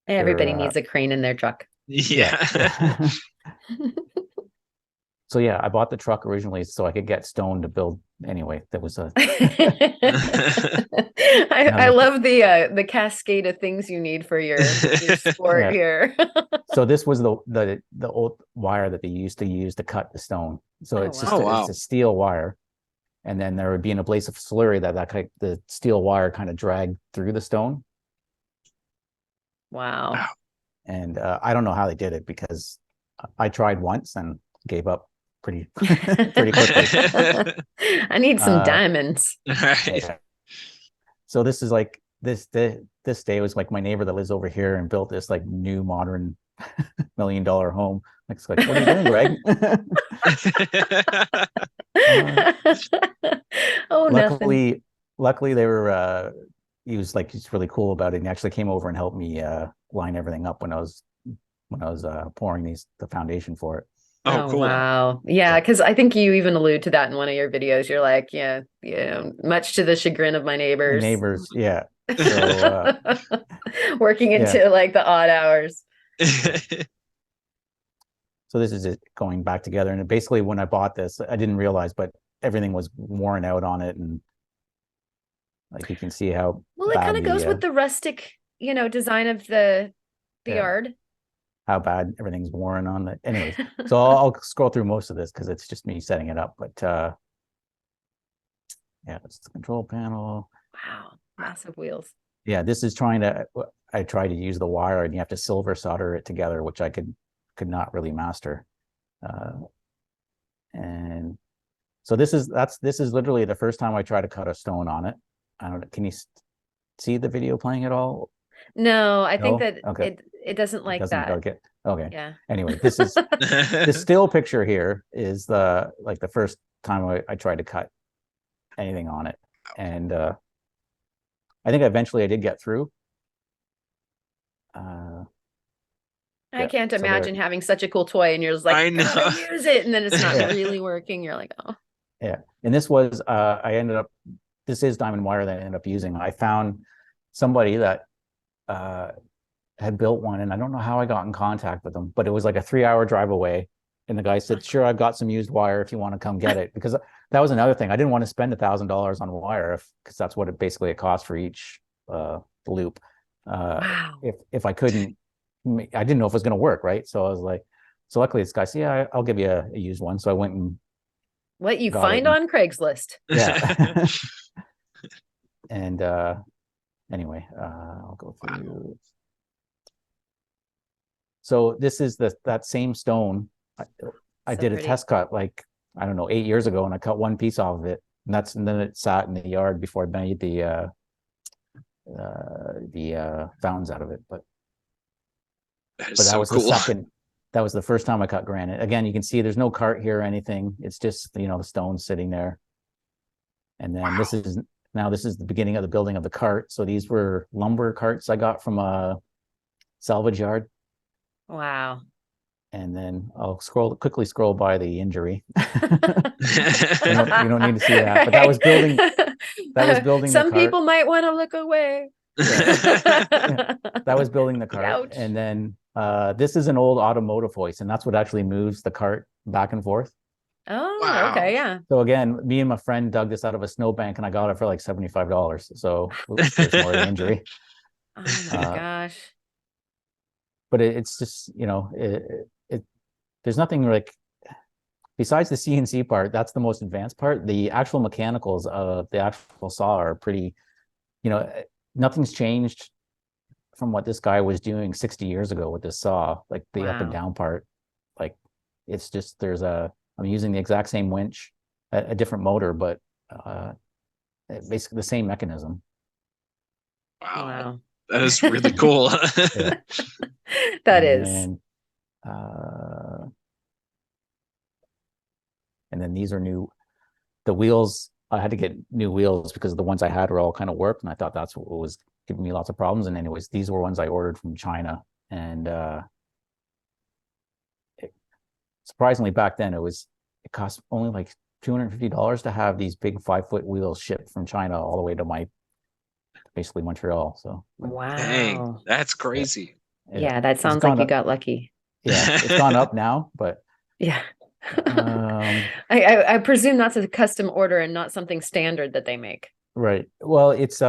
Speaker 1: everybody needs a crane in their truck.
Speaker 3: Yeah.
Speaker 2: So yeah, I bought the truck originally so I could get Stone to build. Anyway, that was a.
Speaker 1: I love the cascade of things you need for your sport here.
Speaker 2: So this was the old wire that they used to cut the stone. So it's a steel wire, and then there would be an abrasive slurry that the steel wire kind of dragged through the stone.
Speaker 1: Wow.
Speaker 2: And I don't know how they did it, because I tried once and gave up pretty quickly.
Speaker 1: I need some diamonds.
Speaker 3: Right.
Speaker 2: Yeah. So this is like this day was like my neighbor that lives over here and built this like new modern $1 million home. It's like, what are you doing, Greg?
Speaker 1: Oh,
Speaker 2: luckily,
Speaker 1: nothing.
Speaker 2: luckily they were he's really cool about it, and he actually came over and helped me line everything up when I was pouring the foundation for it.
Speaker 3: Oh, cool.
Speaker 1: Wow. Yeah, because I think you even allude to that in one of your videos. You're like, yeah, much to the chagrin of my
Speaker 2: The
Speaker 1: neighbors.
Speaker 2: neighbors, yeah. So
Speaker 1: working into like the odd hours.
Speaker 2: So this is it going back together. And basically when I bought this, I didn't realize, but everything was worn out on it, and like you can see how
Speaker 1: Well, it kind of goes with the rustic, design of the yard.
Speaker 2: How bad everything's worn on it. Anyways, so I'll scroll through most of this because it's just me setting it up. But yeah, it's the control panel.
Speaker 1: Wow, massive wheels.
Speaker 2: Yeah, this is I tried to use the wire, and you have to silver solder it together, which I could not really master. And so this is literally the first time I try to cut a stone on it. I don't know. Can you see the video playing at all?
Speaker 1: No, I think
Speaker 2: No?
Speaker 1: that
Speaker 2: Okay.
Speaker 1: it doesn't like that.
Speaker 2: Okay.
Speaker 1: Yeah.
Speaker 2: Anyway, this is the still picture here is the first time I tried to cut anything on it. And I think eventually I did get through.
Speaker 1: I can't imagine having such a cool toy and you're just like,
Speaker 3: I know.
Speaker 1: Use it, and then it's not really working. You're like, oh.
Speaker 2: Yeah. And this was this is diamond wire that I ended up using. I found somebody that had built one, and I don't know how I got in contact with them, but it was like a 3-hour drive away. And the guy said, sure, I've got some used wire if you want to come get it. Because that was another thing. I didn't want to spend $1,000 on wire because that's what it cost for each loop.
Speaker 1: Wow.
Speaker 2: If I couldn't, I didn't know if it was going to work, right? So I was like, so luckily this guy said, yeah, I'll give you a used one. So I went and
Speaker 1: what you find on Craigslist.
Speaker 2: Yeah. And anyway, I'll go through. Wow. So this is that same stone. I did a test cut like, I don't know, 8 years ago, and I cut one piece off of it, and then it sat in the yard before I made the fountains out of it. But that was cool. That was the first time I cut granite. Again, you can see there's no cart here or anything. It's just, the stone sitting there. And then this is the beginning of the building of the cart. So these were lumber carts I got from a salvage yard.
Speaker 1: Wow.
Speaker 2: And then I'll quickly scroll by the injury. you don't need to see that. But that was building
Speaker 1: Some
Speaker 2: the cart.
Speaker 1: People might want to look away.
Speaker 2: Yeah. That was building the cart.
Speaker 1: Ouch.
Speaker 2: And then this is an old automotive hoist, and that's what actually moves the cart back and forth.
Speaker 1: Oh,
Speaker 3: wow.
Speaker 1: Okay, yeah.
Speaker 2: So again, me and my friend dug this out of a snowbank, and I got it for like $75. So there's more of the injury.
Speaker 1: Oh my gosh.
Speaker 2: But it's just, there's nothing like, besides the CNC part, that's the most advanced part. The actual mechanicals of the actual saw are pretty, nothing's changed from what this guy was doing 60 years ago with this saw, like the up and down part. Like it's just, I'm using the exact same winch, a different motor, but basically the same mechanism.
Speaker 3: Wow. That is really cool.
Speaker 1: That is.
Speaker 2: And then these are new. The wheels, I had to get new wheels because the ones I had were all kind of warped, and I thought that's what was giving me lots of problems. And anyways, these were ones I ordered from China, and surprisingly back then it cost only like $250 to have these big 5-foot wheels shipped from China all the way to basically Montreal. So
Speaker 1: wow,
Speaker 3: dang, that's crazy.
Speaker 1: Yeah, that sounds like you got lucky.
Speaker 2: Yeah, it's gone up now, but
Speaker 1: yeah. I presume that's a custom order and not something standard that they make.
Speaker 2: Right. Well, it's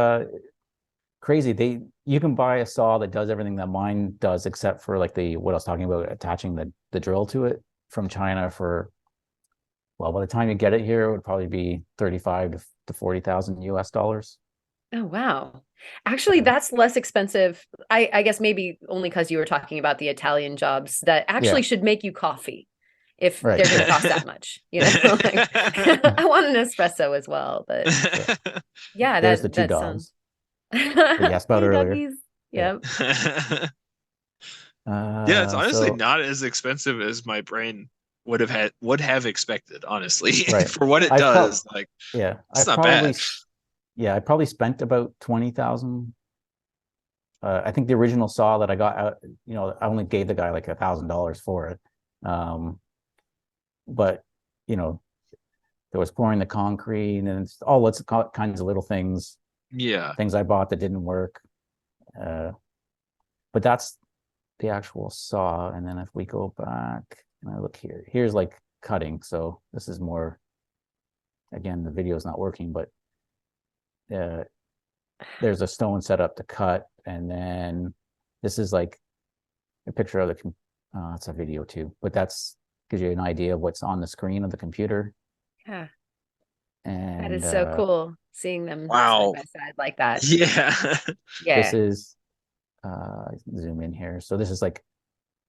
Speaker 2: crazy. You can buy a saw that does everything that mine does, except for like what I was talking about, attaching the drill to it from China for, well, by the time you get it here, it would probably be 35 to 40,000 US dollars.
Speaker 1: Oh, wow. Actually, that's less expensive. I guess maybe only because you were talking about the Italian jobs that actually should make you coffee if they're going to cost that much. I want an espresso as well. But yeah,
Speaker 2: there's the two dogs.
Speaker 1: Yes,
Speaker 2: about earlier.
Speaker 1: Doggies. Yep.
Speaker 3: Yeah, it's honestly not as expensive as my brain would have expected, honestly.
Speaker 2: Right.
Speaker 3: For what it does.
Speaker 2: It's not
Speaker 3: bad.
Speaker 2: I probably spent about 20,000. I think the original saw that I got out, I only gave the guy like $1,000 for it. But there was pouring the concrete and it's all kinds of little things I bought that didn't work. But that's the actual saw. And then if we go back and I look here's like cutting. So this is more, again, the video is not working, but there's a stone set up to cut. And then this is like a picture of it's a video too, but that's gives you an idea of what's on the screen of the computer.
Speaker 1: Yeah.
Speaker 2: And
Speaker 1: that is so cool seeing them
Speaker 3: Wow.
Speaker 1: side by side like that.
Speaker 3: Yeah.
Speaker 1: Yeah.
Speaker 2: This is zoom in here. So this is like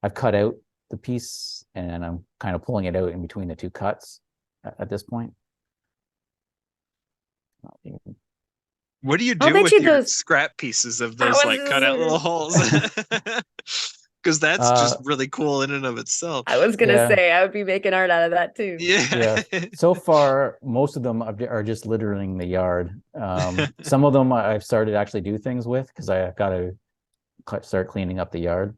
Speaker 2: I've cut out the piece and I'm kind of pulling it out in between the two cuts at this point.
Speaker 3: What do you do with your scrap pieces of those like cut out little holes? Because that's just really cool in and of itself.
Speaker 1: I was gonna say I would be making art out of that too.
Speaker 2: Yeah. So far, most of them are just littering the yard. Some of them I've started to actually do things with because I got to start cleaning up the yard.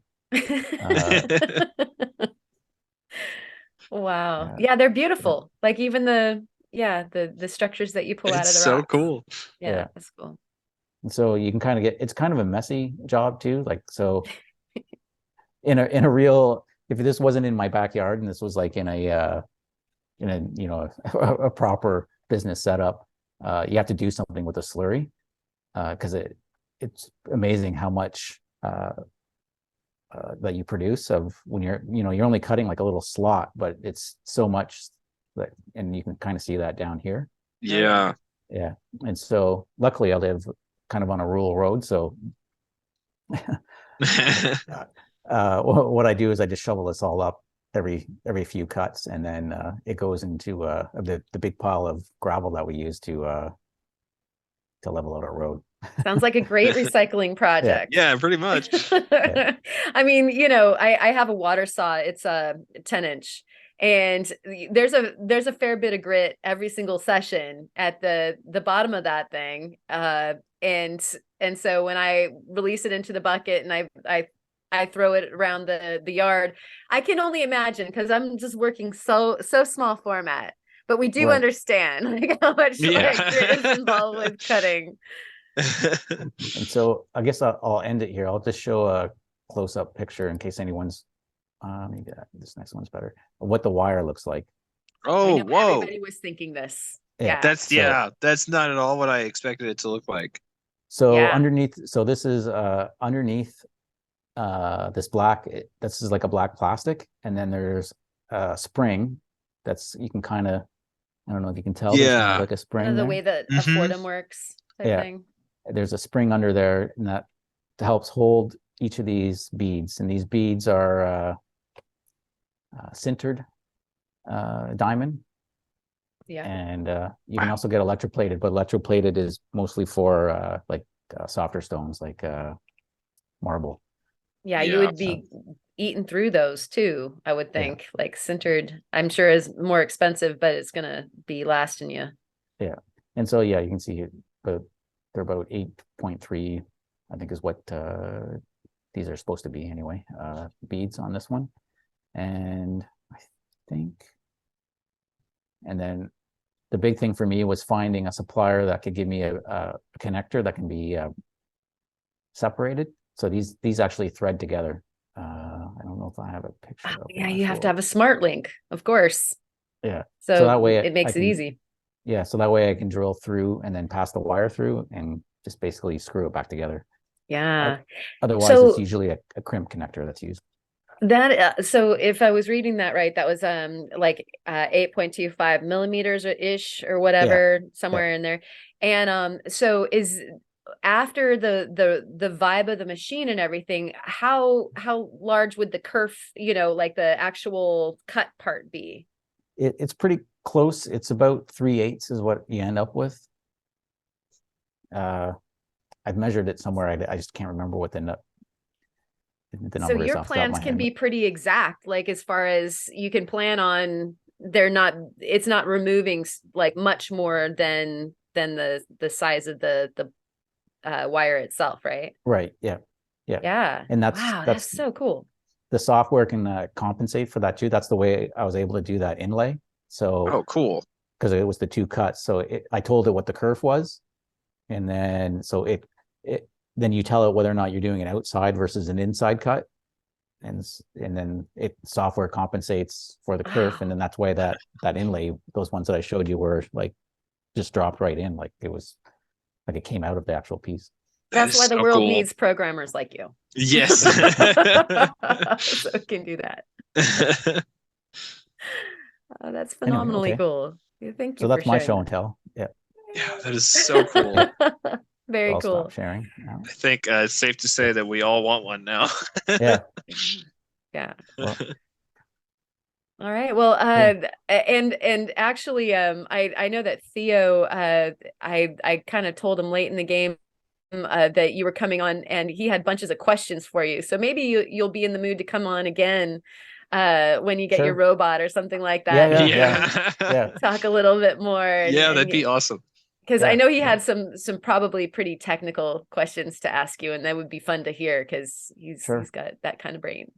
Speaker 1: Wow. Yeah, they're beautiful. Like even the structures that you pull out of the
Speaker 3: so
Speaker 1: rocks.
Speaker 3: Cool.
Speaker 1: Yeah, that's cool.
Speaker 2: And so you can kind of it's kind of a messy job too. Like so in a real, if this wasn't in my backyard and this was like in a a proper business setup, you have to do something with the slurry because it's amazing how much that you produce of when you're only cutting like a little slot, but it's so much that, and you can kind of see that down here.
Speaker 3: Yeah.
Speaker 2: And so luckily I live kind of on a rural road, so what I do is I just shovel this all up every few cuts, and then it goes into the big pile of gravel that we use to level out our road.
Speaker 1: Sounds like a great recycling project.
Speaker 3: Yeah, pretty much.
Speaker 1: I mean, I have a water saw. It's a 10-inch. And there's a fair bit of grit every single session at the bottom of that thing. And so when I release it into the bucket and I throw it around the yard, I can only imagine, because I'm just working so small format. But we do understand like how much grit is involved with cutting.
Speaker 2: And so I guess I'll end it here. I'll just show a close-up picture in case anyone's maybe this next one's better, what the wire looks like.
Speaker 3: Oh, whoa.
Speaker 1: Everybody was thinking this.
Speaker 3: That's not at all what I expected it to look like.
Speaker 2: So underneath, so this is underneath this black, this is like a black plastic, and then there's a spring that's, you can kind of, I don't know if you can tell, there's like a spring
Speaker 1: the way that a Fordham works type thing.
Speaker 2: There's a spring under there, and that helps hold each of these beads, and these beads are sintered diamond. And you can also get electroplated, but electroplated is mostly for like softer stones like marble.
Speaker 1: You would be eating through those too, I would think. Like sintered, I'm sure, is more expensive, but it's gonna be lasting you.
Speaker 2: And so you can see but they're about 8.3, I think, is what these are supposed to be anyway, beads on this one. And I think, and then the big thing for me was finding a supplier that could give me a connector that can be separated. So these actually thread together. I don't know if I have a picture of it.
Speaker 1: You have to have a smart link, of course.
Speaker 2: So
Speaker 1: that way it makes it easy.
Speaker 2: So that way I can drill through and then pass the wire through and just basically screw it back together. Otherwise, it's usually a crimp connector that's used.
Speaker 1: That so if I was reading that right, that was like 8.25 millimeters ish or whatever, somewhere in there. And so is after the vibe of the machine and everything, how large would the kerf, like the actual cut part be?
Speaker 2: It's pretty close. It's about 3/8 is what you end up with. I've measured it somewhere. I just can't remember what the number is.
Speaker 1: So your plans can be pretty exact, like as far as you can plan on. It's not removing like much more than than the size of the wire itself, right?
Speaker 2: Right. Yeah. And
Speaker 1: That's so cool.
Speaker 2: The software can compensate for that too. That's the way I was able to do that inlay. So
Speaker 3: cool.
Speaker 2: Because it was the two cuts. So I told it what the kerf was, and then then you tell it whether or not you're doing an outside versus an inside cut, and then software compensates for the kerf, and then that's why that inlay, those ones that I showed you, were like just dropped right in, like it was like it came out of the actual piece.
Speaker 1: That's why the world needs programmers like you.
Speaker 3: Yes.
Speaker 1: So it can do that. Oh, that's phenomenally cool. Thank you.
Speaker 2: So that's my show
Speaker 1: that.
Speaker 2: and tell. Yeah.
Speaker 3: Yeah, that is so cool.
Speaker 1: Very
Speaker 2: I'll
Speaker 1: cool.
Speaker 2: Stop sharing.
Speaker 3: I think it's safe to say that we all want one now.
Speaker 2: Yeah.
Speaker 1: Yeah.
Speaker 2: Well,
Speaker 1: all right. Well, and actually, I know that Theo, I kind of told him late in the game that you were coming on, and he had bunches of questions for you. So maybe you'll be in the mood to come on again when you get your robot or something like that.
Speaker 2: Yeah.
Speaker 1: Talk a little bit more.
Speaker 3: Yeah, that'd be awesome.
Speaker 1: Because I know he had some probably pretty technical questions to ask you, and that would be fun to hear because he's got that kind of brain.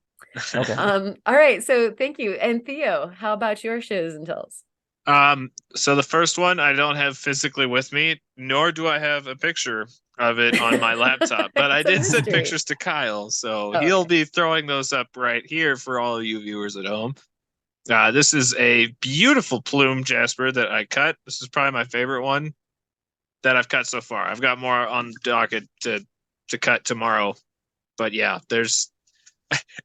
Speaker 2: Okay.
Speaker 1: All right. So thank you. And Theo, how about your shows and tells?
Speaker 3: So the first one I don't have physically with me, nor do I have a picture of it on my laptop, but I did send pictures to Kyle, so he'll be throwing those up right here for all of you viewers at home. This is a beautiful plume jasper that I cut. This is probably my favorite one that I've cut so far. I've got more on the docket to cut tomorrow, but yeah, there's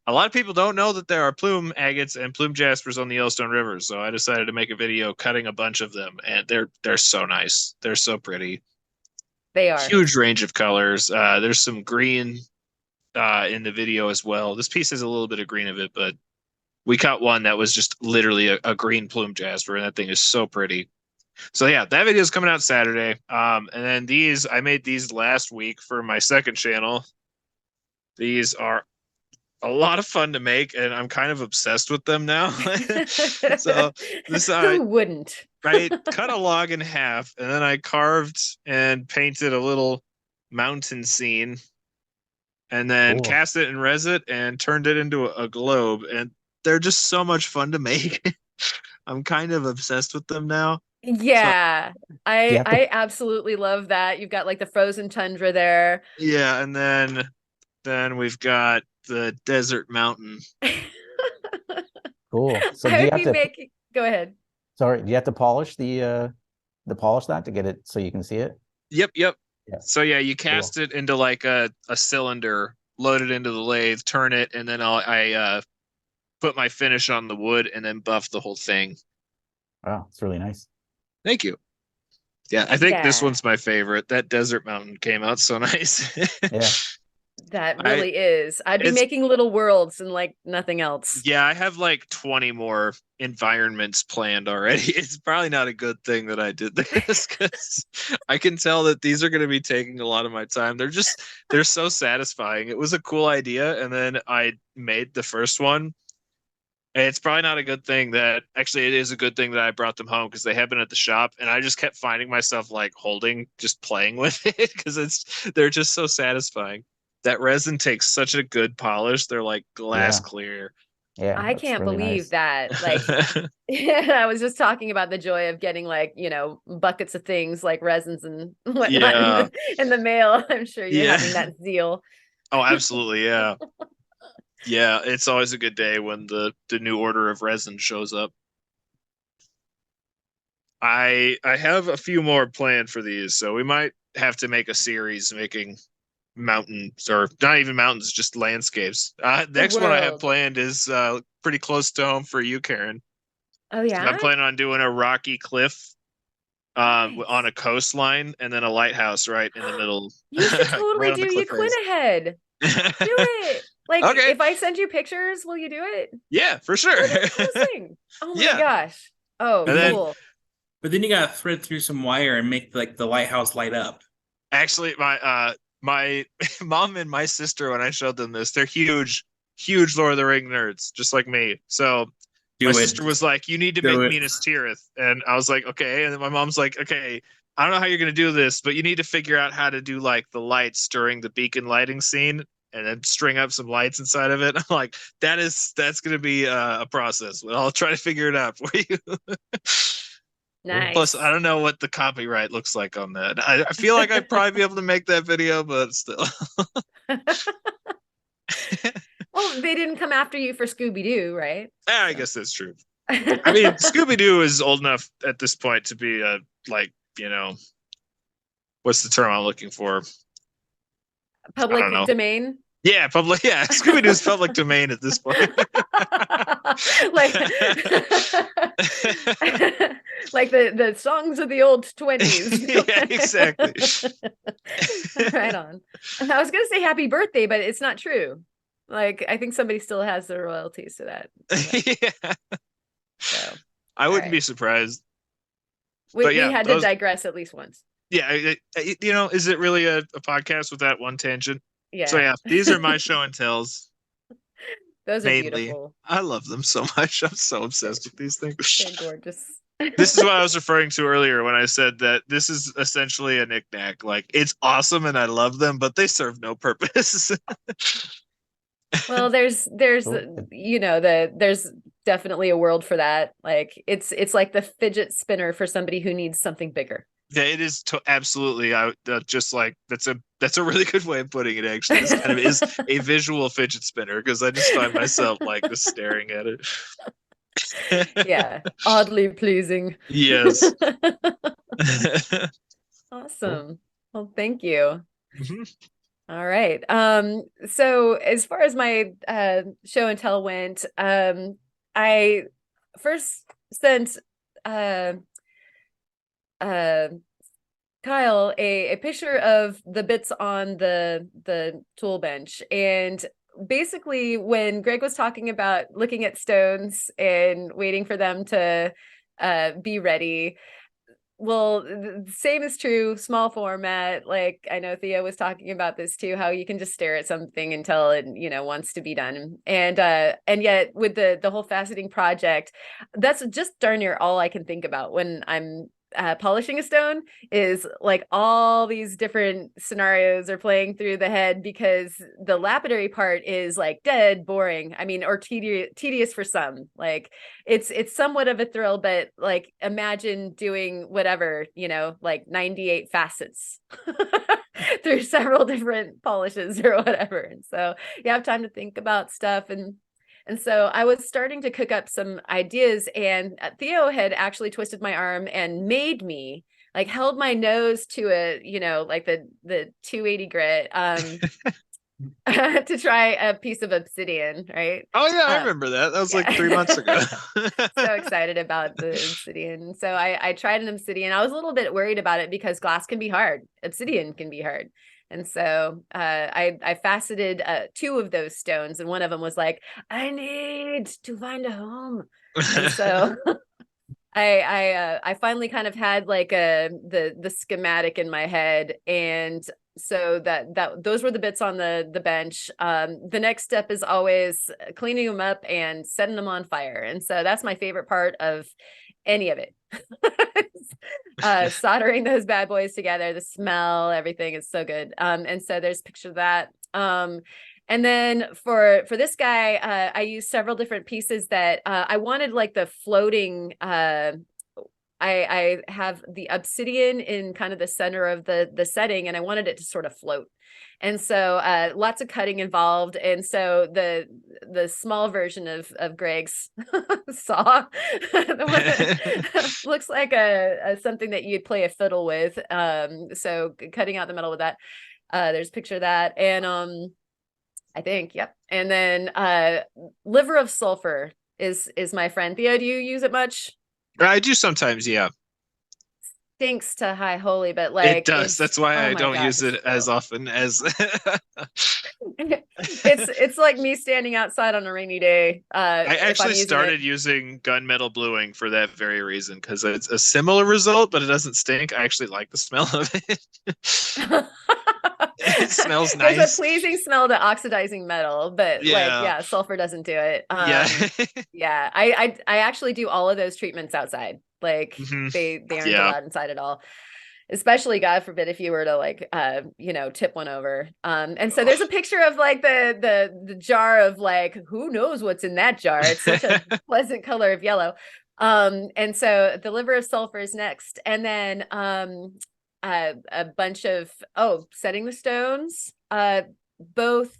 Speaker 3: a lot of people don't know that there are plume agates and plume jaspers on the Yellowstone River, so I decided to make a video cutting a bunch of them, and they're so nice. They're so pretty.
Speaker 1: They are.
Speaker 3: Huge range of colors. There's some green in the video as well. This piece has a little bit of green of it, but we cut one that was just literally a green plume jasper, and that thing is so pretty. So yeah, that video is coming out Saturday. And then I made these last week for my second channel. These are a lot of fun to make, and I'm kind of obsessed with them now. So this
Speaker 1: who wouldn't?
Speaker 3: I cut a log in half, and then I carved and painted a little mountain scene, and then cast it and res it and turned it into a globe, and they're just so much fun to make. I'm kind of obsessed with them now.
Speaker 1: Yeah, so, I absolutely love that. You've got like the frozen tundra there.
Speaker 3: Yeah, and then we've got the desert mountain.
Speaker 2: Cool. So do you have to
Speaker 1: go ahead.
Speaker 2: Sorry, do you have to polish the polish that to get it so you can see it?
Speaker 3: Yep. Yeah. So yeah, you cast it into like a cylinder, load it into the lathe, turn it, and then I put my finish on the wood and then buff the whole thing.
Speaker 2: Wow, it's really nice.
Speaker 3: Thank you. Yeah, I think this one's my favorite. That desert mountain came out so nice.
Speaker 2: Yeah.
Speaker 1: That really is. I'd be making little worlds and like nothing else.
Speaker 3: Yeah, I have like 20 more environments planned already. It's probably not a good thing that I did this because I can tell that these are going to be taking a lot of my time. They're so satisfying. It was a cool idea, and then I made the first one. It's probably not a good thing that actually it is a good thing that I brought them home because they have been at the shop, and I just kept finding myself like just playing with it because they're just so satisfying. That resin takes such a good polish. They're like glass clear.
Speaker 2: Yeah.
Speaker 1: I can't believe that. Like, I was just talking about the joy of getting like, buckets of things like resins and whatnot in the mail. I'm sure you're having that zeal.
Speaker 3: Oh, absolutely. Yeah. Yeah, it's always a good day when the new order of resin shows up. I have a few more planned for these, so we might have to make a series making mountains, or not even mountains, just landscapes. Next one I have planned is pretty close to home for you, Karen.
Speaker 1: Oh yeah.
Speaker 3: So I'm planning on doing a rocky cliff on a coastline, and then a lighthouse right in the middle.
Speaker 1: You should totally do. You went ahead. Do it. Like, if I send you pictures, will you do it?
Speaker 3: Yeah, for sure.
Speaker 1: Oh my gosh. Oh, cool.
Speaker 5: But then you gotta thread through some wire and make like the lighthouse light up.
Speaker 3: Actually, my mom and my sister, when I showed them this, they're huge Lord of the Ring nerds, just like me. So my sister was like, "You need to make Minas Tirith," and I was like, "Okay." And then my mom's like, "Okay, I don't know how you're going to do this, but you need to figure out how to do like the lights during the beacon lighting scene and then string up some lights inside of it. I'm like, that's going to be a process, but I'll try to figure it out for you.
Speaker 1: Nice.
Speaker 3: Plus, I don't know what the copyright looks like on that. I feel like I'd probably be able to make that video, but still.
Speaker 1: Well, they didn't come after you for Scooby-Doo, right?
Speaker 3: Yeah, I guess that's true. I mean, Scooby-Doo is old enough at this point to be like, what's the term I'm looking for?
Speaker 1: Public domain.
Speaker 3: Yeah, public. Yeah, Scooby-Doo's public domain at this point.
Speaker 1: like, like the songs of the old 20s.
Speaker 3: Yeah, exactly.
Speaker 1: Right on. And I was gonna say happy birthday, but it's not true. Like, I think somebody still has the royalties to that.
Speaker 3: Yeah.
Speaker 1: So,
Speaker 3: I wouldn't be surprised.
Speaker 1: We had to digress at least once.
Speaker 3: Yeah, is it really a podcast with that one tangent?
Speaker 1: Yeah.
Speaker 3: So yeah, these are my show and tells.
Speaker 1: Those are beautiful.
Speaker 3: I love them so much. I'm so obsessed with these things.
Speaker 1: They're gorgeous.
Speaker 3: This is what I was referring to earlier when I said that this is essentially a knickknack. Like, it's awesome and I love them, but they serve no purpose.
Speaker 1: Well, there's there's definitely a world for that. Like, it's like the fidget spinner for somebody who needs something bigger.
Speaker 3: Yeah, it is absolutely. Just like that's a really good way of putting it. Actually, this kind of is a visual fidget spinner because I just find myself like just staring at it.
Speaker 1: Yeah, oddly pleasing.
Speaker 3: Yes.
Speaker 1: Awesome. Well, thank you.
Speaker 3: Mm-hmm.
Speaker 1: All right. So as far as my show and tell went, I first sent Kyle a picture of the bits on the tool bench, and basically when Greg was talking about looking at stones and waiting for them to be ready, well, the same is true, small format. Like, I know Theo was talking about this too, how you can just stare at something until it, wants to be done. And yet with the whole faceting project, that's just darn near all I can think about when I'm polishing a stone, is like all these different scenarios are playing through the head, because the lapidary part is like dead boring. I mean, or tedious for some. Like, it's somewhat of a thrill, but like, imagine doing whatever, like 98 facets through several different polishes or whatever. And so you have time to think about stuff. And so I was starting to cook up some ideas, and Theo had actually twisted my arm and made me, like, held my nose to it, like the 280 grit, to try a piece of obsidian, right?
Speaker 3: Oh yeah, I remember that. That was like 3 months ago.
Speaker 1: So excited about the obsidian. So I tried an obsidian. I was a little bit worried about it because glass can be hard. Obsidian can be hard. And so I faceted 2 of those stones, and one of them was like, I need to find a home. And so I finally kind of had like the schematic in my head, and so that those were the bits on the bench. The next step is always cleaning them up and setting them on fire, and so that's my favorite part of any of it. Soldering those bad boys together, the smell, everything is so good. And so there's a picture of that. And then for this guy, I used several different pieces that I wanted, like the floating. I have the obsidian in kind of the center of the setting, and I wanted it to sort of float. And so lots of cutting involved. And so the small version of Greg's saw looks like a something that you'd play a fiddle with. So cutting out the metal with that. There's a picture of that. And I think, yep. And then liver of sulfur is my friend. Theo, do you use it much?
Speaker 3: I do sometimes, yeah.
Speaker 1: Stinks to high holy, but like
Speaker 3: it does. That's why I don't use it as often as
Speaker 1: it's like me standing outside on a rainy day.
Speaker 3: I actually started using gunmetal bluing for that very reason, because it's a similar result, but it doesn't stink. I actually like the smell of it. It smells nice.
Speaker 1: There's a pleasing smell to oxidizing metal, but sulfur doesn't do it. Yeah. I actually do all of those treatments outside. Like they aren't allowed inside at all. especially God forbid if you were to like tip one over. And so there's a picture of like the jar of like, who knows what's in that jar. It's such a pleasant color of yellow. And so the liver of sulfur is next, and then a bunch of setting the stones, both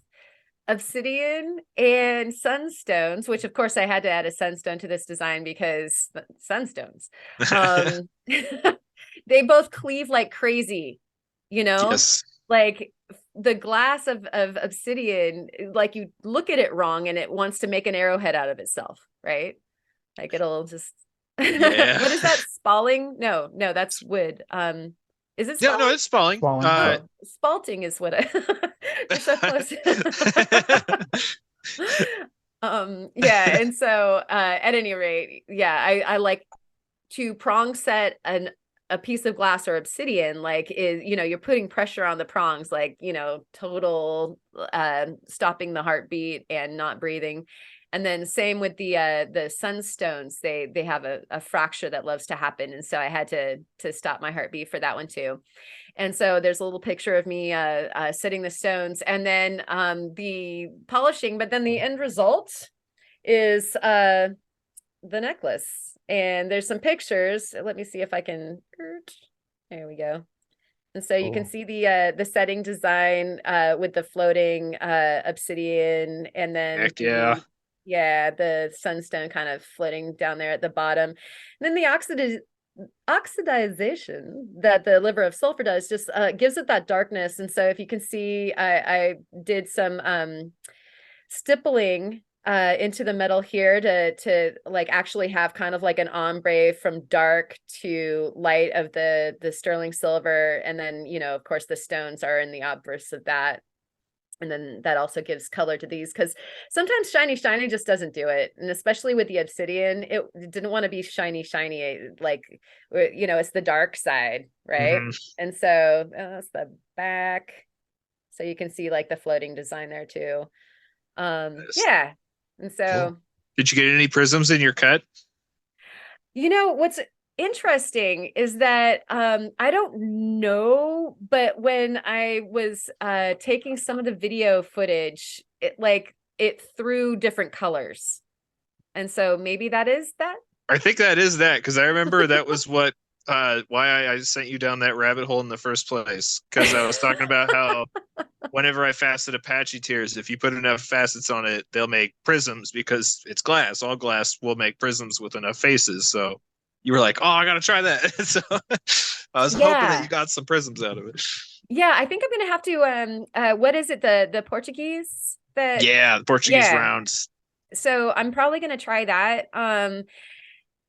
Speaker 1: obsidian and sunstones, which of course I had to add a sunstone to this design because sunstones. They both cleave like crazy,
Speaker 3: Yes.
Speaker 1: like the glass of obsidian, like you look at it wrong and it wants to make an arrowhead out of itself, right? Like it'll just
Speaker 3: Yeah.
Speaker 1: What is that? Spalling? No, that's wood. Is it
Speaker 3: Yeah,
Speaker 1: spalling?
Speaker 3: no, it's falling.
Speaker 1: Spalting is what I you're so close. Yeah, and so at any rate, yeah, I like to prong set a piece of glass or obsidian, like is you're putting pressure on the prongs, like total stopping the heartbeat and not breathing. And then same with the sunstones, they have a fracture that loves to happen, and so I had to stop my heartbeat for that one too. And so there's a little picture of me setting the stones, and then the polishing, but then the end result is the necklace. And there's some pictures. Let me see if I can. There we go. And so you can see the setting design with the floating obsidian, and then
Speaker 3: Heck yeah.
Speaker 1: the sunstone kind of floating down there at the bottom. And then the oxidization that the liver of sulfur does just gives it that darkness. And so if you can see, I did some stippling into the metal here to like actually have kind of like an ombre from dark to light of the sterling silver. And then, of course, the stones are in the obverse of that. And then that also gives color to these, because sometimes shiny just doesn't do it. And especially with the obsidian, it didn't want to be shiny, like, it's the dark side, right?
Speaker 3: Mm-hmm.
Speaker 1: And so that's the back. So you can see like the floating design there too. Yeah. And so
Speaker 3: did you get any prisms in your cut?
Speaker 1: What's interesting is that I don't know, but when I was taking some of the video footage, it threw different colors. And so maybe that is that.
Speaker 3: I think that is that, because I remember that was what why I sent you down that rabbit hole in the first place, because I was talking about how whenever I facet Apache tears, if you put enough facets on it, they'll make prisms, because it's glass. All glass will make prisms with enough faces. So you were like, oh, I got to try that. So I was hoping that you got some prisms out of it.
Speaker 1: Yeah, I think I'm going to have to, what is it? The Portuguese?
Speaker 3: The Portuguese rounds.
Speaker 1: So I'm probably going to try that.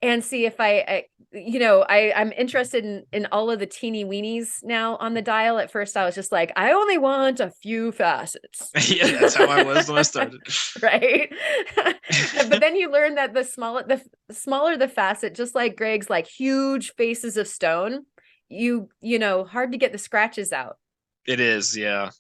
Speaker 1: And see if I'm interested in all of the teeny weenies now on the dial. At first I was just like, I only want a few facets.
Speaker 3: Yeah, that's how I was when I started.
Speaker 1: Right. But then you learn that the smaller the facet, just like Greg's like huge faces of stone, hard to get the scratches out.
Speaker 3: It is, yeah.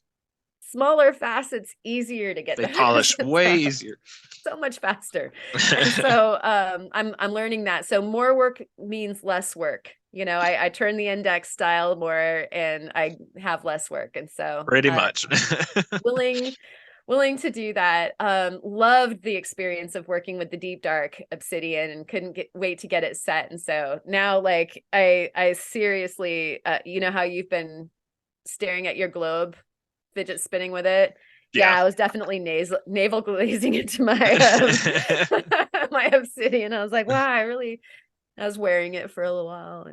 Speaker 1: Smaller facets, easier to get.
Speaker 3: They polish way easier.
Speaker 1: So much faster. And so I'm learning that. So more work means less work. I turn the index style more and I have less work. And so
Speaker 3: pretty much
Speaker 1: willing to do that. Loved the experience of working with the deep dark obsidian and couldn't wait to get it set. And so now like I seriously how you've been staring at your globe, fidget spinning with it. Yeah, I was definitely navel glazing into my my obsidian. I was like, wow, I was wearing it for a little while.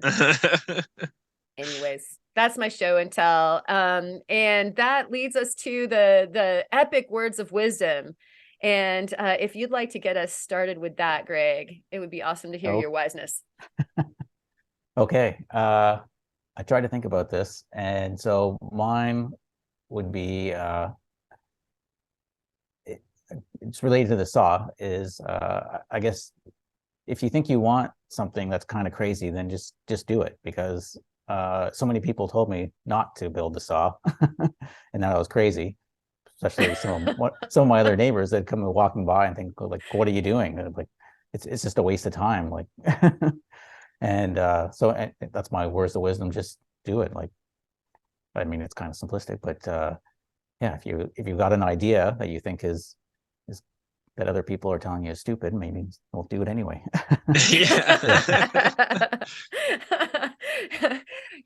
Speaker 1: Anyways, that's my show and tell. And that leads us to the epic words of wisdom. And if you'd like to get us started with that, Greg, it would be awesome to hear your wiseness.
Speaker 2: Okay. I tried to think about this. And so mine would be it's related to the saw, is I guess if you think you want something that's kind of crazy, then just do it, because so many people told me not to build the saw and that I was crazy, especially some of my other neighbors that come walking by and think like, what are you doing? And like it's just a waste of time, like and so that's my words of wisdom. Just do it. Like, I mean, it's kind of simplistic, but yeah, if you've got an idea that you think is that other people are telling you is stupid, maybe we'll do it anyway.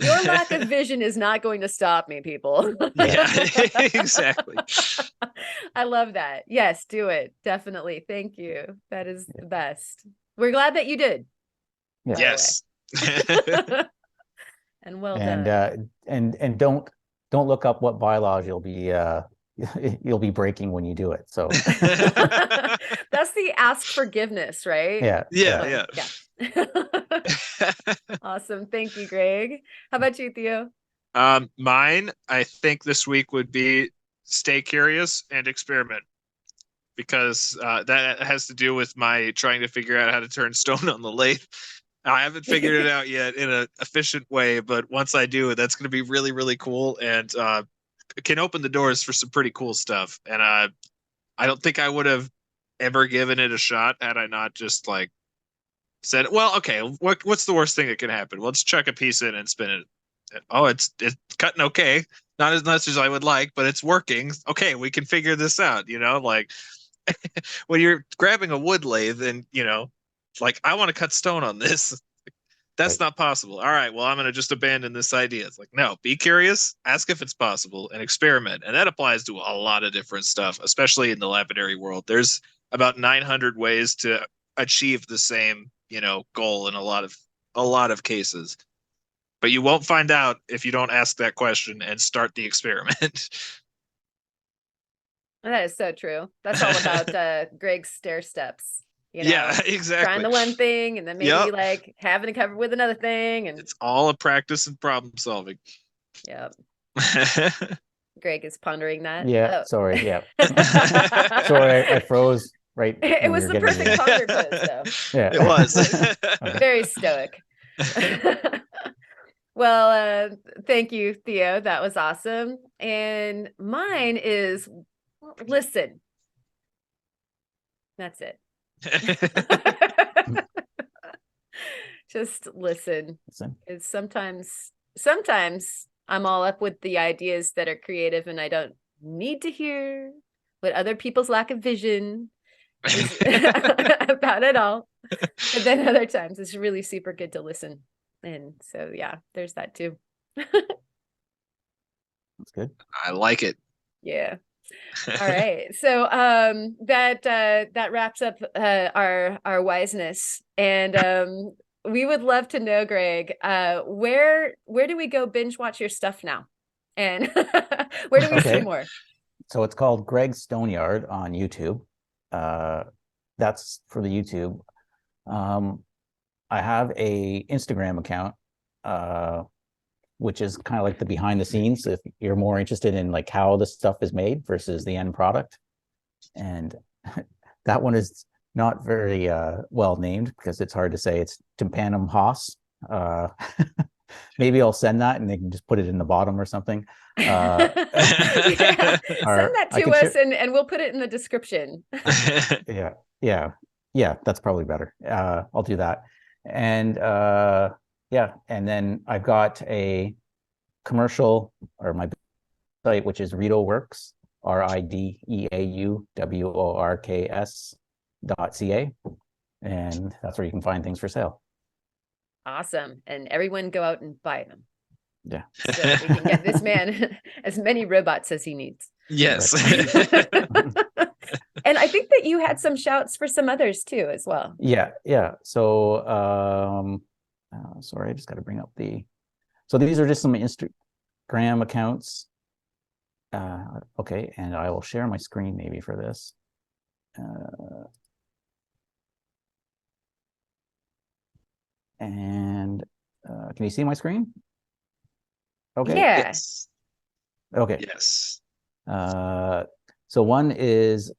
Speaker 1: Your lack of vision is not going to stop me, people.
Speaker 3: Yeah, exactly.
Speaker 1: I love that. Yes, do it. Definitely. Thank you. That is the best. We're glad that you did.
Speaker 2: Yeah.
Speaker 3: Yes.
Speaker 1: And well
Speaker 2: And
Speaker 1: done.
Speaker 2: And don't look up what bylaws you'll be breaking when you do it. So
Speaker 1: That's the ask forgiveness, right?
Speaker 2: yeah.
Speaker 3: Yeah.
Speaker 1: Awesome. Thank you, Greg. How about you, Theo?
Speaker 3: Mine, I think this week would be stay curious and experiment, because that has to do with my trying to figure out how to turn stone on the lathe. I haven't figured it out yet in an efficient way, but once I do, that's going to be really, really cool, and can open the doors for some pretty cool stuff. And I don't think I would have ever given it a shot had I not just like said, well, okay, what's the worst thing that can happen? Let's chuck a piece in and spin it. Oh, it's cutting okay. Not as much as I would like, but it's working. Okay, we can figure this out, like when you're grabbing a wood lathe and, like, I want to cut stone on this. That's not possible. All right, well, I'm going to just abandon this idea. It's like, no, be curious, ask if it's possible, and experiment. And that applies to a lot of different stuff, especially in the lapidary world. There's about 900 ways to achieve the same, goal in a lot of cases. But you won't find out if you don't ask that question and start the experiment.
Speaker 1: That is so true. That's all about Greg's stair steps.
Speaker 3: Yeah, exactly.
Speaker 1: Trying the one thing and then maybe like having to cover with another thing, and
Speaker 3: it's all a practice and problem solving.
Speaker 1: Yep. Greg is pondering that.
Speaker 2: Yeah. Oh. Sorry. Yeah. Sorry, I froze. Right.
Speaker 1: It was the perfect ponder pose, though.
Speaker 2: Yeah,
Speaker 3: it was.
Speaker 1: Very stoic. Well, thank you, Theo. That was awesome. And mine is listen. That's it. Just listen. It's sometimes I'm all up with the ideas that are creative, and I don't need to hear what other people's lack of vision is about it all. And then other times it's really super good to listen. And so yeah, there's that too.
Speaker 2: That's good.
Speaker 3: I like it.
Speaker 1: Yeah. All right. So that wraps up our wiseness. And we would love to know, Greg, where do we go binge watch your stuff now? And where do we see more?
Speaker 2: So it's called Greg Stoneyard on YouTube. That's for the YouTube. I have a Instagram account, which is kind of like the behind the scenes, if you're more interested in like how the stuff is made versus the end product. And that one is not very well named because it's hard to say. It's Timpanum Haas. Maybe I'll send that and they can just put it in the bottom or something.
Speaker 1: Yeah. Send that to us and we'll put it in the description.
Speaker 2: Yeah, that's probably better. I'll do that. And and then I've got a commercial, or my site, which is Rideau Works, RIDEAUWORKS.ca, and that's where you can find things for sale.
Speaker 1: Awesome. And everyone go out and buy them.
Speaker 2: Yeah.
Speaker 1: So we can get this man as many robots as he needs.
Speaker 3: Yes.
Speaker 1: And I think that you had some shouts for some others too, as well.
Speaker 2: Yeah. So, sorry, I just got to bring up so these are just some Instagram accounts. Okay. And I will share my screen maybe for this. And can you see my screen? Okay.
Speaker 1: Yeah.
Speaker 3: Yes.
Speaker 2: Okay.
Speaker 3: Yes.
Speaker 2: So one is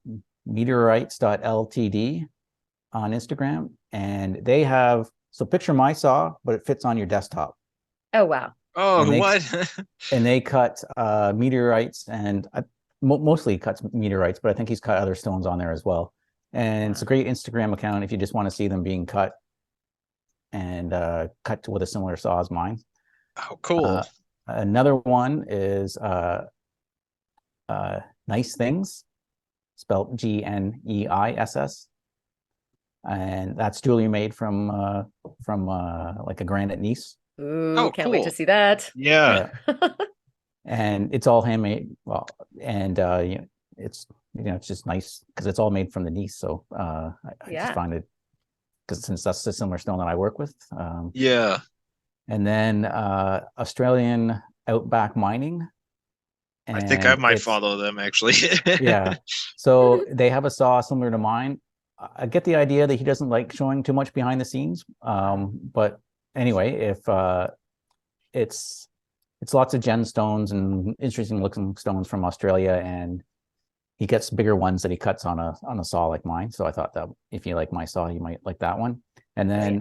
Speaker 2: meteorites.ltd on Instagram, and they have, so picture my saw, but it fits on your desktop.
Speaker 1: Oh, wow.
Speaker 3: Oh, what?
Speaker 2: And they cut meteorites, and mostly cuts meteorites, but I think he's cut other stones on there as well. And it's a great Instagram account if you just want to see them being cut and cut with a similar saw as mine.
Speaker 3: Oh, cool.
Speaker 2: Another one is Nice Things, spelled GNEISS. And that's jewelry made from like a granite niece.
Speaker 1: Ooh,
Speaker 3: Oh,
Speaker 1: can't wait to
Speaker 3: cool.
Speaker 1: see that.
Speaker 3: Yeah.
Speaker 2: And it's all handmade. Well, and it's it's just nice because it's all made from the niece. So I just find it, because since that's the similar stone that I work with.
Speaker 3: Yeah.
Speaker 2: And then Australian Outback Mining.
Speaker 3: I think I might
Speaker 2: it's-
Speaker 3: follow them actually.
Speaker 2: Yeah. So they have a saw similar to mine. I get the idea that he doesn't like showing too much behind the scenes. But anyway, if it's lots of gemstones and interesting looking stones from Australia, and he gets bigger ones that he cuts on a saw like mine. So I thought that if you like my saw, you might like that one. And then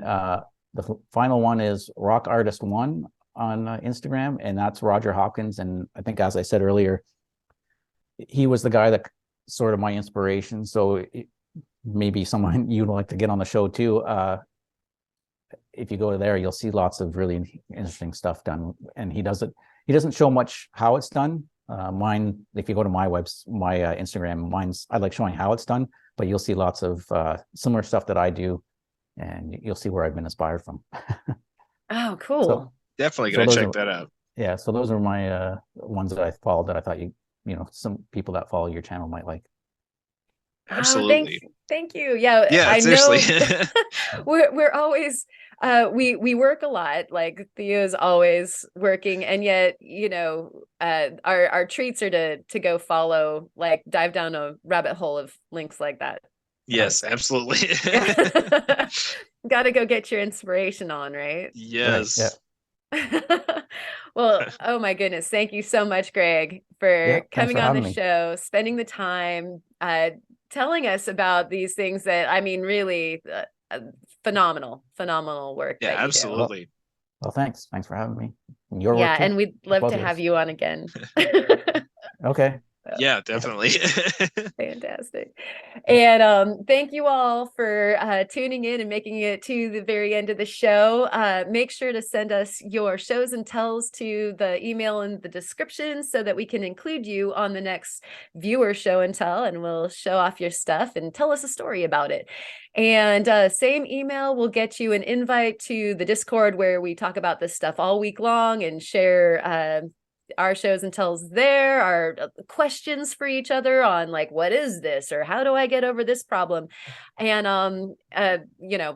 Speaker 2: the final one is Rock Artist One on Instagram, and that's Roger Hopkins. And I think, as I said earlier, he was the guy that sort of my inspiration. So maybe someone you'd like to get on the show too. If you go there, you'll see lots of really interesting stuff done. And he doesn't show much how it's done. Mine, if you go to my Instagram, I like showing how it's done, but you'll see lots of similar stuff that I do, and you'll see where I've been inspired from.
Speaker 1: Oh, cool.
Speaker 2: So,
Speaker 3: Definitely gonna check that out.
Speaker 2: Yeah, so those are my ones that I followed that I thought some people that follow your channel might like.
Speaker 3: Absolutely.
Speaker 1: Thank you. Yeah,
Speaker 3: Yeah,
Speaker 1: I
Speaker 3: seriously.
Speaker 1: know we're always we work a lot. Like Theo's always working, and yet our treats are to go follow, like dive down a rabbit hole of links like that.
Speaker 3: Yes, absolutely.
Speaker 1: Got to go get your inspiration on, right?
Speaker 3: Yes.
Speaker 2: Right,
Speaker 1: Well, oh my goodness, thank you so much, Greg, for coming
Speaker 2: for
Speaker 1: on the
Speaker 2: having me.
Speaker 1: show, spending the time, telling us about these things that, I mean, really phenomenal work.
Speaker 3: Yeah,
Speaker 1: that you
Speaker 3: absolutely.
Speaker 2: Well, thanks for having me. And
Speaker 1: do.
Speaker 2: your
Speaker 1: Yeah,
Speaker 2: work too.
Speaker 1: and we'd love
Speaker 2: Both
Speaker 1: to
Speaker 2: of
Speaker 1: have
Speaker 2: us.
Speaker 1: you on again.
Speaker 2: Okay.
Speaker 3: Yeah, definitely.
Speaker 1: Fantastic. And thank you all for tuning in and making it to the very end of the show. Make sure to send us your shows and tells to the email in the description so that we can include you on the next viewer show and tell, and we'll show off your stuff and tell us a story about it. And same email will get you an invite to the Discord, where we talk about this stuff all week long and share our shows and tells there, our questions for each other on, like, what is this, or how do I get over this problem, and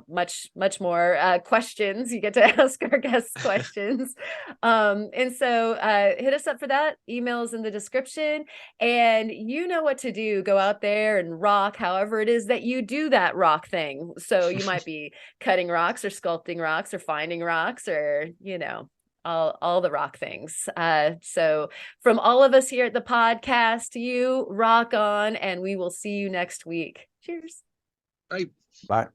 Speaker 1: much more questions. You get to ask our guests questions. And so hit us up for that. Emails in the description, and you know what to do. Go out there and rock however it is that you do that rock thing. So you might be cutting rocks or sculpting rocks or finding rocks, or all the rock things. So from all of us here at the podcast, you rock on, and we will see you next week. Cheers.
Speaker 3: Bye.
Speaker 2: Bye.